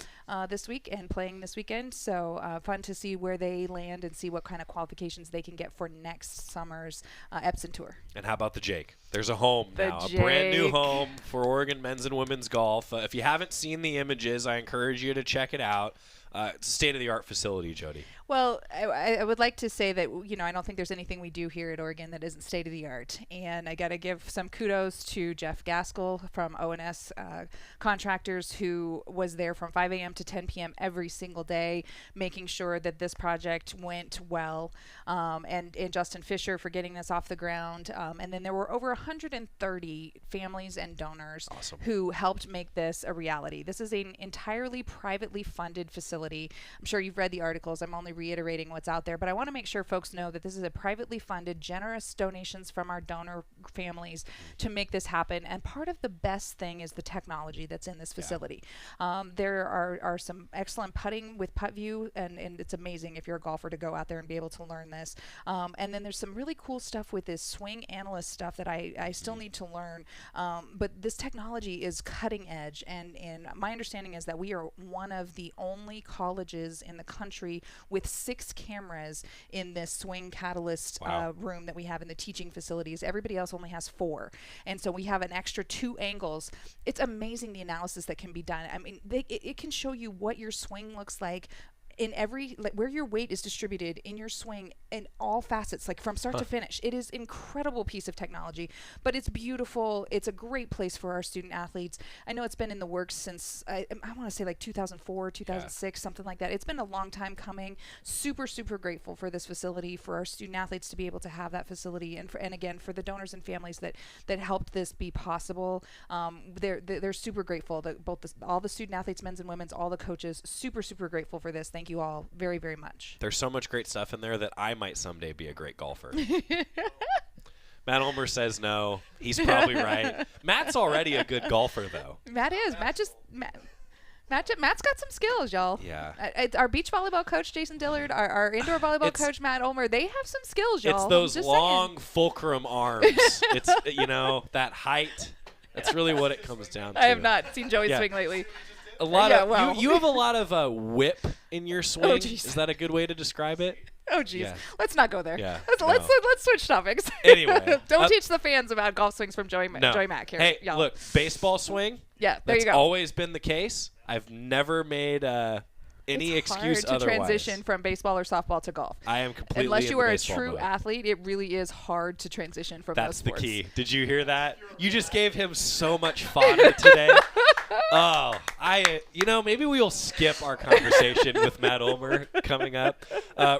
this week and playing this weekend. So fun to see where they land and see what kind of qualifications they can get for next summer's Epson Tour. And how about the Jake? There's a home now, a brand new home for Oregon men's and women's golf. If you haven't seen the images, I encourage you to check it out. It's a state-of-the-art facility, Jody. Well, I would like to say that, I don't think there's anything we do here at Oregon that isn't state-of-the-art. And I got to give some kudos to Jeff Gaskell from ONS Contractors, who was there from 5 a.m. to 10 p.m. every single day, making sure that this project went well. And Justin Fisher for getting this off the ground. And then there were over 130 families and donors who helped make this a reality. This is an entirely privately funded facility. I'm sure you've read the articles. I'm only reiterating what's out there, but I want to make sure folks know that this is a privately funded, generous donations from our donor families to make this happen. And part of the best thing is the technology that's in this facility. There are some excellent putting with PuttView, and it's amazing if you're a golfer to go out there and be able to learn this. And then there's some really cool stuff with this swing analyst stuff that I still need to learn. But this technology is cutting edge, and my understanding is that we are one of the only colleges in the country with 6 cameras in this swing catalyst room that we have in the teaching facilities. Everybody else only has 4. And so we have an extra 2 angles. It's amazing the analysis that can be done. I mean, it can show you what your swing looks like in every, where your weight is distributed in your swing in all facets, like from start to finish. It is incredible piece of technology, but it's beautiful. It's a great place for our student athletes. I know it's been in the works since, I want to say like 2004, 2006, something like that. It's been a long time coming. Super, super grateful for this facility, for our student athletes to be able to have that facility, and again, for the donors and families that helped this be possible. They're super grateful, that all the student athletes, men's and women's, all the coaches, super, super grateful for this. Thank you all very, very much. There's so much great stuff in there that I might someday be a great golfer. Matt Ulmer says no. He's probably right. Matt's already a good golfer, though. Matt is. Matt's got some skills, y'all. Yeah. Our beach volleyball coach, Jason Dillard, our indoor volleyball coach, Matt Ulmer, they have some skills, y'all. It's those long fulcrum arms. It's, that height. That's really what it comes down to. I have not seen Joey swing lately. A lot of you have a lot of whip in your swing. Is that a good way to describe it? Oh, geez. Yeah. Let's not go there. Yeah, let's switch topics. Anyway. Don't teach the fans about golf swings from Joey Mack here. Hey, y'all. Look, baseball swing. Yeah, there you go. That's always been the case. I've never made any excuse otherwise. It's hard to transition from baseball or softball to golf. I am completely Unless you in are the a baseball true mode. athlete, it really is hard to transition from those sports. That's the key. Did you hear that? You just gave him so much fodder today. Maybe we'll skip our conversation with Matt Ulmer coming up.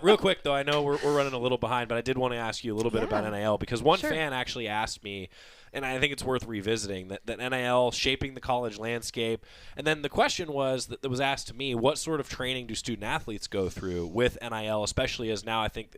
Real quick, though, I know we're running a little behind, but I did want to ask you a little bit about NIL, because one fan actually asked me, and I think it's worth revisiting, that NIL shaping the college landscape. And then the question was that was asked to me, what sort of training do student athletes go through with NIL, especially as now I think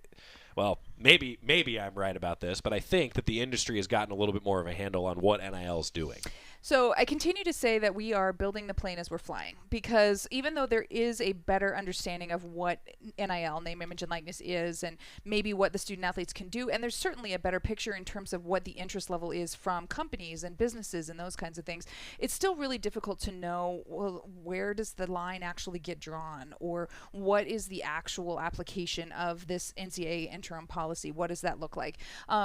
maybe I'm right about this, but I think that the industry has gotten a little bit more of a handle on what NIL is doing. So I continue to say that we are building the plane as we're flying, because even though there is a better understanding of what NIL, name, image, and likeness is, and maybe what the student athletes can do, and there's certainly a better picture in terms of what the interest level is from companies and businesses and those kinds of things, it's still really difficult to know, well, where does the line actually get drawn, or what is the actual application of this NCAA interim policy policy. What does that look like?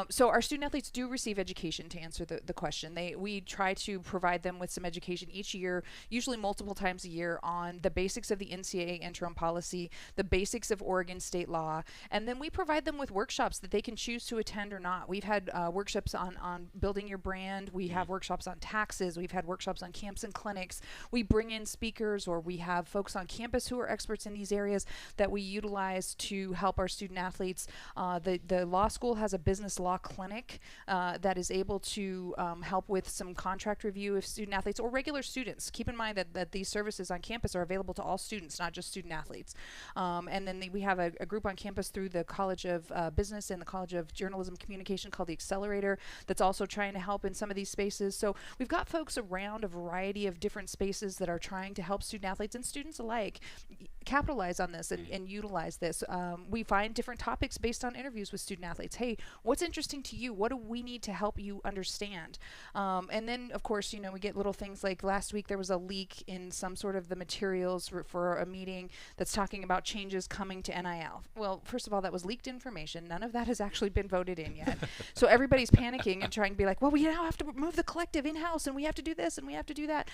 So our student athletes do receive education, to answer the question. We try to provide them with some education each year, usually multiple times a year, on the basics of the NCAA interim policy, the basics of Oregon state law, and then we provide them with workshops that they can choose to attend or not. We've had workshops on building your brand. We have workshops on taxes. We've had workshops on camps and clinics. We bring in speakers, or we have folks on campus who are experts in these areas that we utilize to help our student athletes. The law school has a business law clinic that is able to help with some contract review of student athletes or regular students. Keep in mind that these services on campus are available to all students, not just student athletes. And then we have a group on campus through the College of Business and the College of Journalism and Communication called the Accelerator that's also trying to help in some of these spaces. So we've got folks around a variety of different spaces that are trying to help student athletes and students alike capitalize on this and utilize this. We find different topics based on interviews with student athletes. Hey, what's interesting to you? What do we need to help you understand? And then, of course, we get little things like last week there was a leak in some sort of the materials for a meeting that's talking about changes coming to NIL. Well, first of all, that was leaked information. None of that has actually been voted in yet. So everybody's panicking and trying to be like, well, we now have to move the collective in-house, and we have to do this, and we have to do that.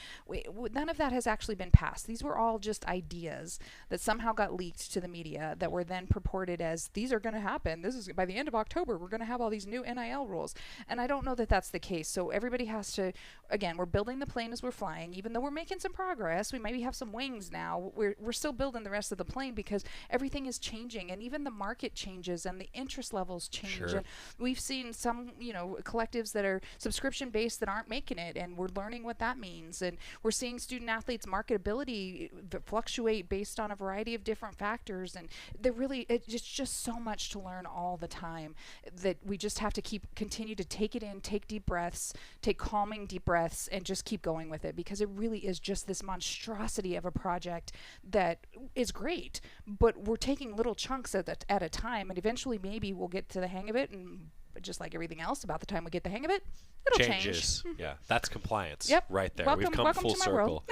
None of that has actually been passed. These were all just ideas that somehow got leaked to the media that were then purported as, these are going to happen. This is by the end of October, we're going to have all these new NIL rules. And I don't know that that's the case. So everybody has to, again, we're building the plane as we're flying. Even though we're making some progress, we maybe have some wings now, we're still building the rest of the plane because everything is changing, and even the market changes and the interest levels change. Sure. And we've seen some, collectives that are subscription based that aren't making it, and we're learning what that means. And we're seeing student athletes' marketability fluctuate based on a variety of different factors. And it's just so much to learn all the time that we just have to continue to take it in, take deep breaths, take calming deep breaths, and just keep going with it, because it really is just this monstrosity of a project that is great, but we're taking little chunks at a time, and eventually maybe we'll get to the hang of it, and just like everything else, about the time we get the hang of it, it'll change. Yeah, that's compliance. Yep. Right there. Welcome, We've come welcome full to my circle. world.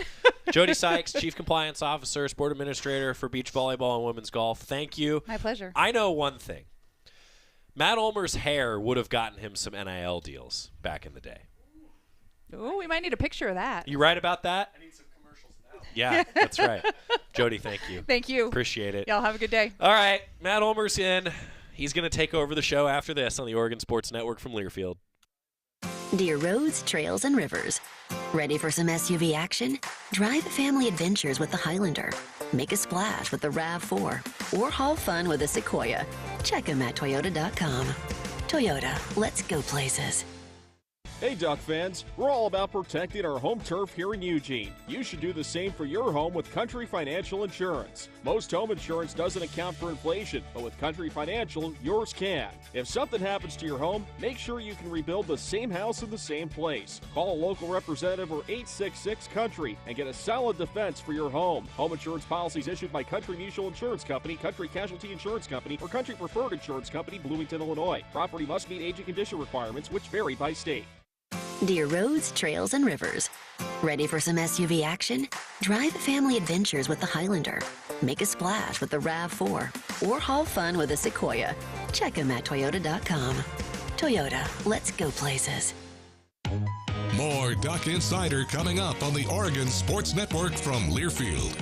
Jody Sykes, Chief Compliance Officer, Sport Administrator for beach volleyball and women's golf. Thank you. My pleasure. I know one thing. Matt Ulmer's hair would have gotten him some NIL deals back in the day. Oh, we might need a picture of that. You right about that? I need some commercials now. Yeah, that's right. Jody, thank you. Thank you. Appreciate it. Y'all have a good day. All right, Matt Ulmer's in. He's going to take over the show after this on the Oregon Sports Network from Learfield. Dear roads, trails, and rivers. Ready for some SUV action? Drive family adventures with the Highlander. Make a splash with the RAV4. Or haul fun with the Sequoia. Check them at Toyota.com. Toyota, let's go places. Hey Duck fans, we're all about protecting our home turf here in Eugene. You should do the same for your home with Country Financial Insurance. Most home insurance doesn't account for inflation, but with Country Financial, yours can. If something happens to your home, make sure you can rebuild the same house in the same place. Call a local representative or 866-COUNTRY and get a solid defense for your home. Home insurance policies issued by Country Mutual Insurance Company, Country Casualty Insurance Company, or Country Preferred Insurance Company, Bloomington, Illinois. Property must meet age and condition requirements, which vary by state. Dear roads, trails, and rivers. Ready for some SUV action? Drive family adventures with the Highlander. Make a splash with the RAV4. Or haul fun with the Sequoia. Check them at Toyota.com. Toyota, let's go places. More Duck Insider coming up on the Oregon Sports Network from Learfield.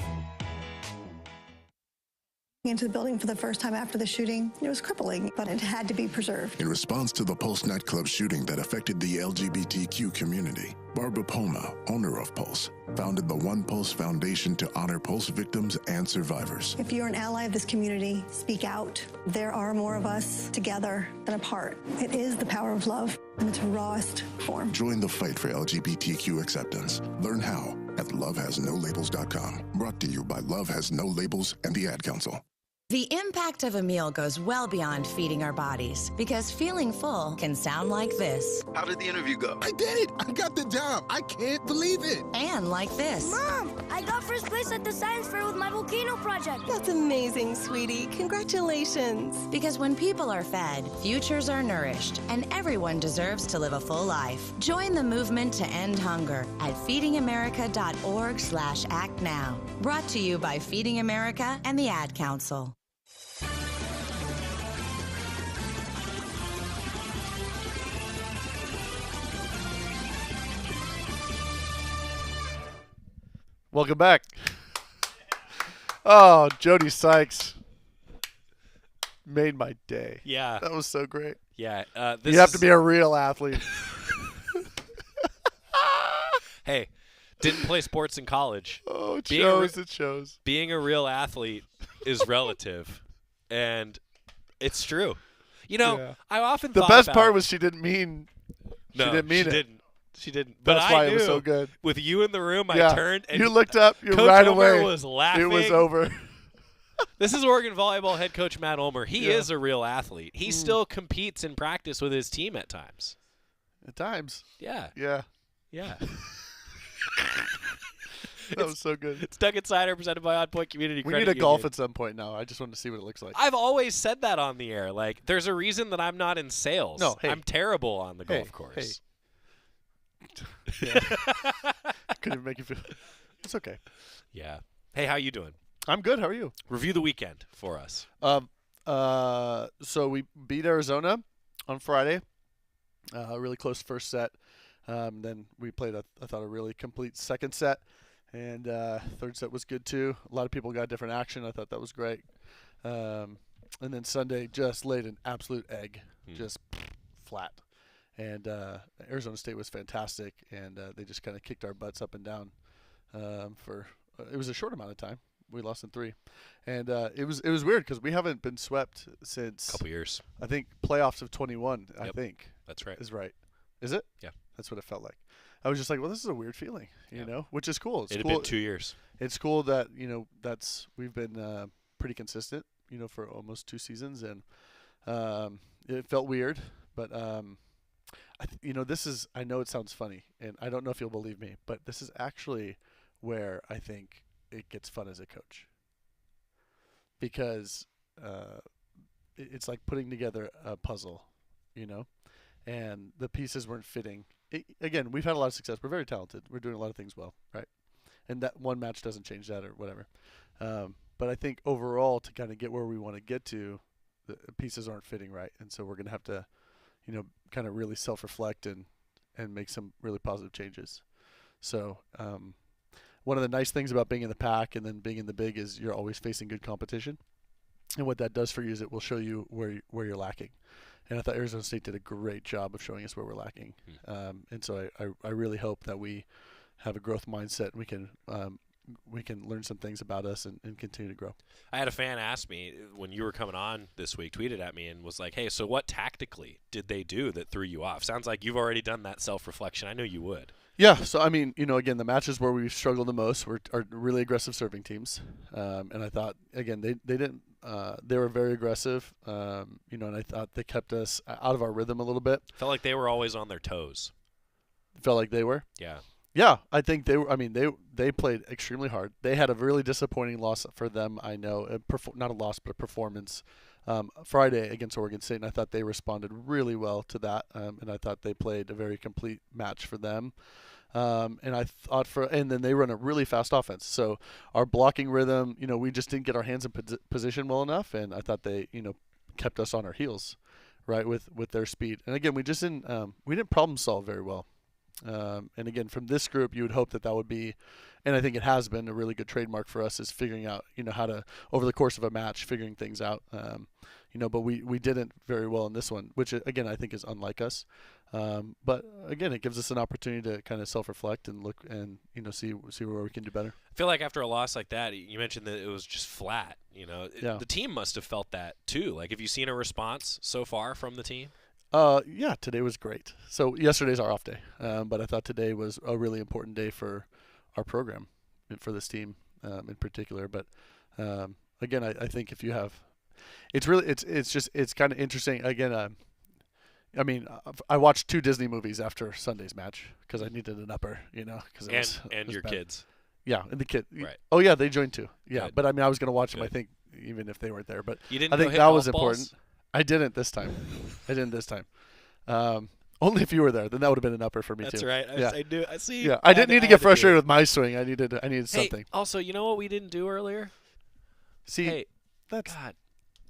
Into the building for the first time after the shooting. It was crippling, but it had to be preserved. In response to the Pulse nightclub shooting that affected the LGBTQ community, Barbara Poma, owner of Pulse, founded the One Pulse Foundation to honor Pulse victims and survivors. If you're an ally of this community, speak out. There are more of us together than apart. It is the power of love in its rawest form. Join the fight for LGBTQ acceptance. Learn how at lovehasnolabels.com. Brought to you by Love Has No Labels and the Ad Council. The impact of a meal goes well beyond feeding our bodies, because feeling full can sound like this. How did the interview go? I did it! I got the job! I can't believe it! And like this. Mom, I got first place at the science fair with my volcano project. That's amazing, sweetie. Congratulations. Because when people are fed, futures are nourished, and everyone deserves to live a full life. Join the movement to end hunger at feedingamerica.org/act now. Brought to you by Feeding America and the Ad Council. Welcome back. Oh, Jody Sykes made my day. Yeah. That was so great. Yeah. You have to be a real athlete. Hey, didn't play sports in college. Oh, it shows. Being a real athlete is relative, and it's true. You know, Yeah. I often the thought best about, part was she didn't mean no, she didn't mean it. She didn't. But That's I why knew it was so good. With you in the room, I Yeah. turned and You looked up. You Coach right Ulmer away. was laughing. It was over. This is Oregon volleyball head coach Matt Ulmer. He is a real athlete. He still competes in practice with his team at times. At times. Yeah. Yeah. Yeah. That was so good. It's Duck Insider presented by OnPoint Community Credit We need a golf Union. at some point now. I just want to see what it looks like. I've always said that on the air. Like, there's a reason that I'm not in sales. No, hey. I'm terrible on the golf course. Yeah. Couldn't even make you feel. It's okay. Yeah. Hey, how you doing? I'm good. How are you? Review the weekend for us. So we beat Arizona on Friday. A really close first set. Then we played, I thought, a really complete second set. And third set was good, too. A lot of people got different action. I thought that was great. And then Sunday just laid an absolute egg, just flat. And Arizona State was fantastic, and they just kind of kicked our butts up and down for it was a short amount of time. We lost in 3. And it was weird because we haven't been swept since a couple years. I think playoffs of 21, I think. That's right. Is right. Is it? Yeah. That's what it felt like. I was just like, well, this is a weird feeling, you know, which is cool. It's It had cool. been 2 years. It's cool that, you know, we've been pretty consistent, you know, for almost 2 seasons. And it felt weird, but you know, I know it sounds funny, and I don't know if you'll believe me, but this is actually where I think it gets fun as a coach. Because it's like putting together a puzzle, you know, and the pieces weren't fitting. Again, we've had a lot of success. We're very talented. We're doing a lot of things well, right? And that one match doesn't change that or whatever. But I think overall, to kind of get where we want to get to, the pieces aren't fitting right. And so we're going to have to, you know, kind of really self-reflect and make some really positive changes. So one of the nice things about being in the pack and then being in the big is you're always facing good competition. And what that does for you is it will show you where you're lacking. And I thought Arizona State did a great job of showing us where we're lacking. And so I really hope that we have a growth mindset and we can learn some things about us and continue to grow. I had a fan ask me when you were coming on this week, tweeted at me and was like, hey, so what tactically did they do that threw you off? Sounds like you've already done that self-reflection. I know you would. Yeah, so I mean, you know, again, the matches where we've struggled the most are really aggressive serving teams. And I thought, again, they didn't they were very aggressive, you know, and I thought they kept us out of our rhythm a little bit. Felt like they were always on their toes. Felt like they were? Yeah. Yeah, I think they were. I mean, they played extremely hard. They had a really disappointing loss for them, I know. Not a loss, but a performance Friday against Oregon State, and I thought they responded really well to that, and I thought they played a very complete match for them. And I thought and then they run a really fast offense. So our blocking rhythm, you know, we just didn't get our hands in position well enough, and I thought they, you know, kept us on our heels, right, with their speed. And again, we didn't problem solve very well. And again, from this group, you would hope that would be, and I think it has been a really good trademark for us, is figuring out, you know, how to, over the course of a match, figuring things out. You know, but we didn't very well in this one, which again I think is unlike us. But again, it gives us an opportunity to kind of self-reflect and look and, you know, see where we can do better. I feel like after a loss like that, you mentioned that it was just flat. You know, Yeah. The team must have felt that too. Like, have you seen a response so far from the team? Yeah, today was great. So yesterday's our off day, but I thought today was a really important day for our program and for this team in particular. But again, I think if you have, it's kind of interesting. Again, I mean, I watched 2 Disney movies after Sunday's match because I needed an upper, you know. And your bad. kids. Yeah, and the kid. Right. Oh yeah, they joined too. Yeah, Good. but I mean, I was going to watch them. Good. I think even if they weren't there, but You didn't I go think hit that was golf balls? important. I didn't this time. Only if you were there, then that would have been an upper for me too. That's right. Yeah. I do. I see. Yeah, I didn't need to get frustrated with my swing. I needed Hey, something. also, you know what we didn't do earlier? See, hey, that's God.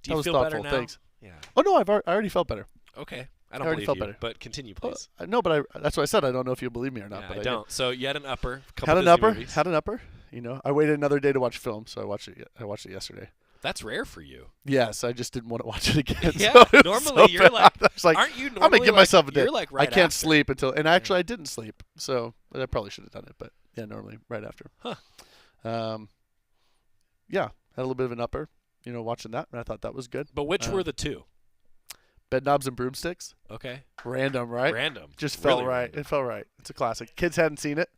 Do that you was feel thoughtful. better now? Thanks. Yeah. Oh no, I already felt better. Okay. I I don't already believe felt you, better. but continue, please. No, but that's what I said. I don't know if you believe me or not. Yeah, but I I don't. So you had an upper. had an upper. Had an upper. I waited another day to watch film, so I watched it yesterday. That's rare for you. Yes, I just didn't want to watch it again. Yeah, so it was normally so you're bad. I was aren't you normally I'm gonna give myself a day. You're like right I can't after. sleep until, and actually I didn't sleep, so I probably should have done it, but yeah, normally right after. Huh. Yeah, had a little bit of an upper, watching that, and I thought that was good. But which were the two? Bed knobs and broomsticks. Okay. Random, right? Random. Just felt Really right. random. It felt right. It's a classic. Kids hadn't seen it,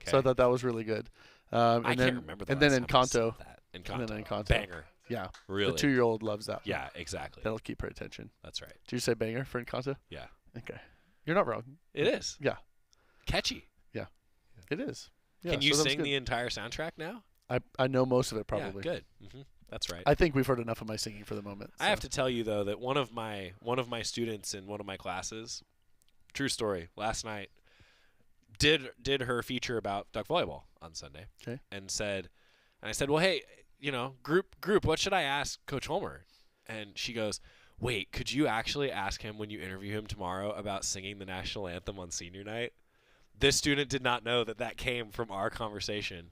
so I thought that was really good. I can't remember the And then last time I saw Encanto. that. And then Encanto. Banger. Yeah. Really? The 2-year-old loves that. Yeah, exactly. That'll keep her attention. That's right. Did you say banger for Encanto? Yeah. Okay. You're not wrong. It is. Yeah. Catchy. Yeah. It is. Yeah, Can you so that was sing good. the entire soundtrack now? I know most of it probably. Yeah, good. That's right. I think we've heard enough of my singing for the moment. I have to tell you though that one of my students in one of my classes, true story, last night did her feature about duck volleyball on Sunday. Okay. And I said, well, hey, group, what should I ask Coach Ulmer? And she goes, wait, could you actually ask him when you interview him tomorrow about singing the national anthem on senior night? This student did not know that came from our conversation.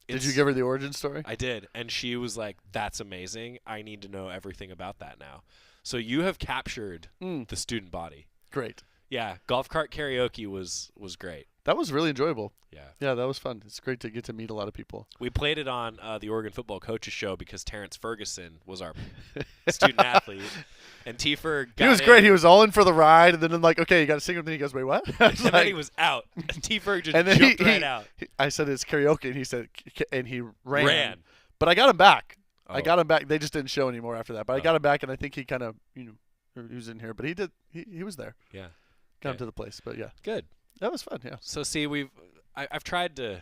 Did you give her the origin story? I did, and she was like, that's amazing. I need to know everything about that now. So you have captured the student body. Great. Yeah, golf cart karaoke was great. That was really enjoyable. Yeah. Yeah, that was fun. It's great to get to meet a lot of people. We played it on the Oregon Football Coaches Show because Terrence Ferguson was our student athlete. And T. Ferg got He was great. He was all in for the ride, and then I'm like, okay, you got to sing with me. He goes, wait, what? And then he was out. T. Ferg just jumped right out. I said, it's karaoke, and he said, and he ran. Ran. But I got him back. Oh. I got him back. They just didn't show anymore after that. But I got him back, and I think he kind of, he was in here. But he did. He was there. Yeah. Got him to the place. But yeah. Good. That was fun, yeah. So see, I've tried to.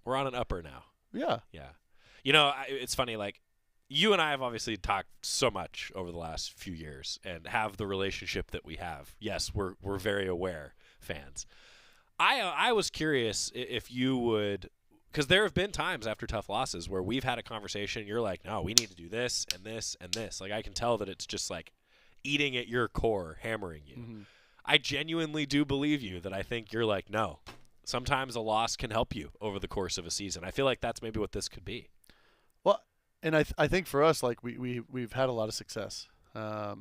We're on an upper now. Yeah. Yeah. It's funny. Like, you and I have obviously talked so much over the last few years and have the relationship that we have. Yes, we're very aware fans. I was curious if you would, because there have been times after tough losses where we've had a conversation. And you're like, no, we need to do this and this and this. Like, I can tell that it's just like eating at your core, hammering you. Mm-hmm. I genuinely do believe you that I think you're like, no, sometimes a loss can help you over the course of a season. I feel like that's maybe what this could be. Well, and I think for us, like we've had a lot of success, so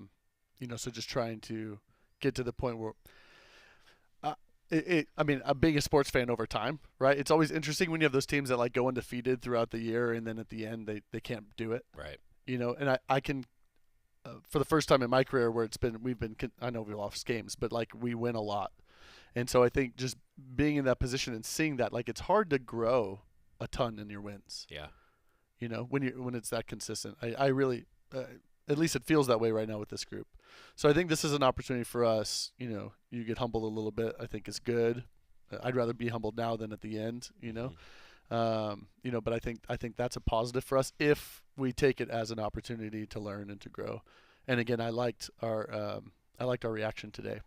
just trying to get to the point where, being a sports fan over time, right? It's always interesting when you have those teams that like go undefeated throughout the year and then at the end they can't do it. Right. And I can, for the first time in my career where I know we've lost games, but like we win a lot. And so I think just being in that position and seeing that, like, it's hard to grow a ton in your wins. Yeah. When it's that consistent, I really, at least it feels that way right now with this group. So I think this is an opportunity for us. You get humbled a little bit. I think is good. I'd rather be humbled now than at the end. But I think that's a positive for us if we take it as an opportunity to learn and to grow. And again, I liked our reaction today.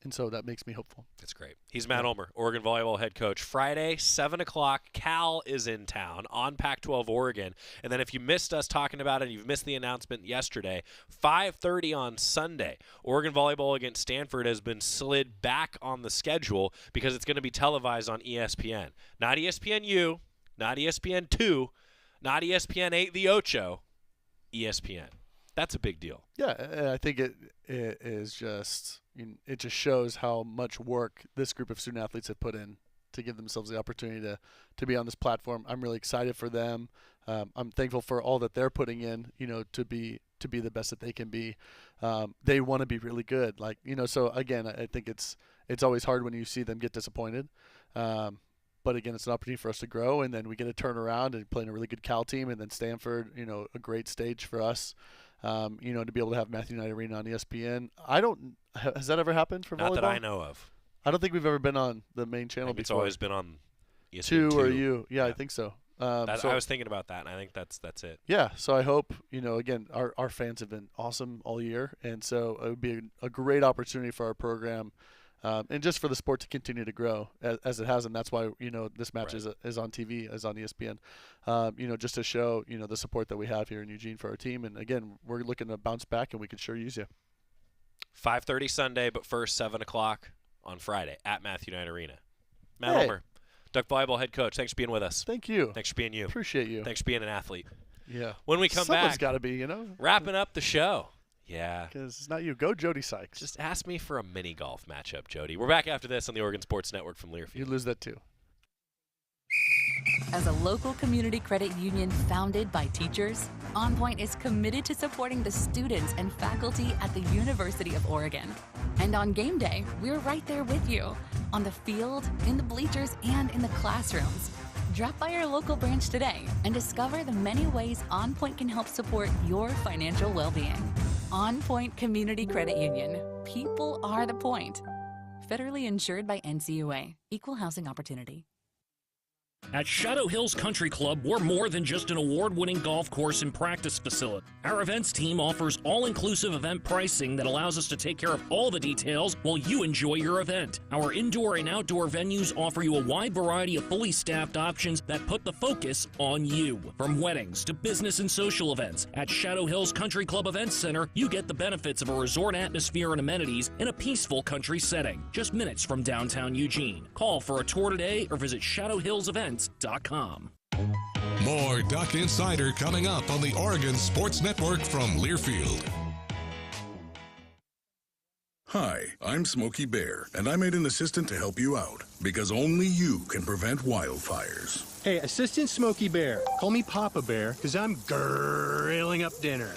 And so that makes me hopeful. That's great. He's Matt Ulmer, Oregon Volleyball head coach. Friday, 7 o'clock, Cal is in town on Pac-12 Oregon. And then if you missed us talking about it, you've missed the announcement yesterday, 5:30 on Sunday, Oregon Volleyball against Stanford has been slid back on the schedule because it's going to be televised on ESPN. Not ESPNU, not ESPN2, not ESPN8, the Ocho, ESPN. That's a big deal. Yeah, I think it is just it just shows how much work this group of student athletes have put in to give themselves the opportunity to be on this platform. I'm really excited for them. I'm thankful for all that they're putting in, to be the best that they can be. They want to be really good, so again, I think it's always hard when you see them get disappointed. But again, it's an opportunity for us to grow, and then we get to turn around and play in a really good Cal team, and then Stanford, a great stage for us. To be able to have Matthew Knight Arena on ESPN. Has that ever happened for volleyball? Not that I know of. I don't think we've ever been on the main channel before. It's always been on ESPN2. 2 or U. Yeah, I think so. I was thinking about that, and I think that's it. Yeah, so I hope, again, our fans have been awesome all year, and so it would be a great opportunity for our program and just for the sport to continue to grow as it has, and that's why this match is on TV, is on ESPN. Just to show the support that we have here in Eugene for our team, and again, we're looking to bounce back, and we could sure use you. 5:30 Sunday, but first 7 o'clock on Friday at Matthew Knight Arena. Matt Ulmer, Duck Volleyball head coach, thanks for being with us. Thank you. Thanks for being you. Appreciate you. Thanks for being an athlete. Yeah. When we come Someone's back, got to be, wrapping up the show. Yeah. Because it's not you. Go Jody Sykes. Just ask me for a mini golf matchup, Jody. We're back after this on the Oregon Sports Network from Learfield. You lose that too. As a local community credit union founded by teachers, OnPoint is committed to supporting the students and faculty at the University of Oregon. And on game day, we're right there with you, on the field, in the bleachers, and in the classrooms. Drop by our local branch today and discover the many ways OnPoint can help support your financial well-being. OnPoint Community Credit Union. People are the point. Federally insured by NCUA. Equal housing opportunity. At Shadow Hills Country Club, we're more than just an award-winning golf course and practice facility. Our events team offers all-inclusive event pricing that allows us to take care of all the details while you enjoy your event. Our indoor and outdoor venues offer you a wide variety of fully staffed options that put the focus on you. From weddings to business and social events, at Shadow Hills Country Club Events Center, you get the benefits of a resort atmosphere and amenities in a peaceful country setting, just minutes from downtown Eugene. Call for a tour today or visit shadowhillsevents.com. More Duck Insider coming up on the Oregon Sports Network from Learfield. Hi, I'm Smokey Bear, and I made an assistant to help you out, because only you can prevent wildfires. Hey, Assistant Smokey Bear, call me Papa Bear, because I'm grilling up dinner.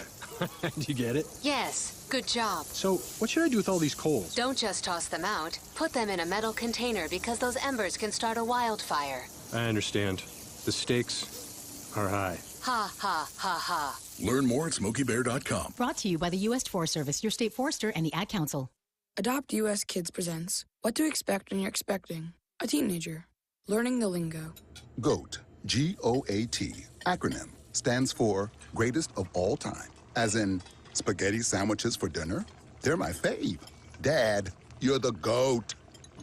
Do you get it? Yes, good job. So, what should I do with all these coals? Don't just toss them out. Put them in a metal container because those embers can start a wildfire. I understand. The stakes are high. Ha, ha, ha, ha. Learn more at SmokeyBear.com. Brought to you by the U.S. Forest Service, your state forester, and the Ad Council. Adopt U.S. Kids presents What to Expect When You're Expecting a Teenager. Learning the lingo. GOAT, G-O-A-T, acronym, stands for Greatest of All Time. As in, spaghetti sandwiches for dinner? They're my fave. Dad, you're the GOAT.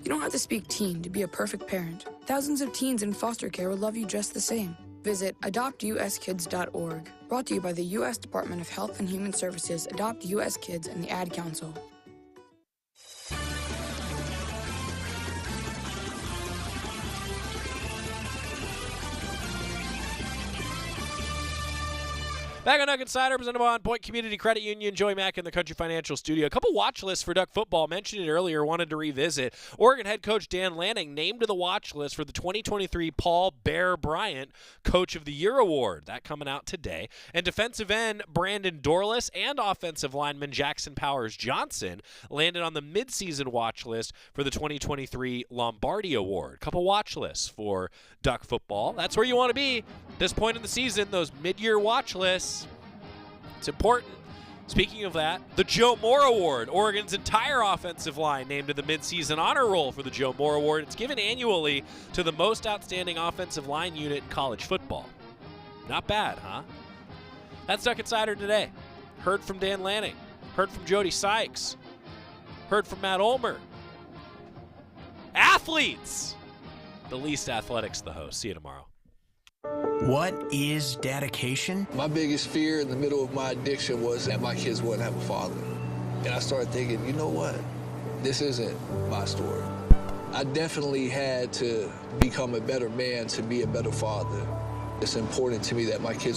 You don't have to speak teen to be a perfect parent. Thousands of teens in foster care will love you just the same. Visit adoptuskids.org. Brought to you by the U.S. Department of Health and Human Services, Adopt U.S. Kids, and the Ad Council. Back on Duck Insider, presented by OnPoint Community Credit Union. Joey Mack in the Country Financial Studio. A couple watch lists for Duck football. Mentioned it earlier, wanted to revisit. Oregon head coach Dan Lanning named to the watch list for the 2023 Paul Bear Bryant Coach of the Year Award. That coming out today. And defensive end Brandon Dorless and offensive lineman Jackson Powers Johnson landed on the midseason watch list for the 2023 Lombardi Award. Couple watch lists for Duck football. That's where you want to be at this point in the season, those mid-year watch lists. It's important. Speaking of that, the Joe Moore Award, Oregon's entire offensive line named to the midseason honor roll for the Joe Moore Award. It's given annually to the most outstanding offensive line unit in college football. Not bad, huh? That's Duck Insider today. Heard from Dan Lanning. Heard from Jody Sykes. Heard from Matt Ulmer. Athletes! The least athletics, the host. See you tomorrow. What is dedication? My biggest fear in the middle of my addiction was that my kids wouldn't have a father. And I started thinking, you know what? This isn't my story. I definitely had to become a better man to be a better father. It's important to me that my kids are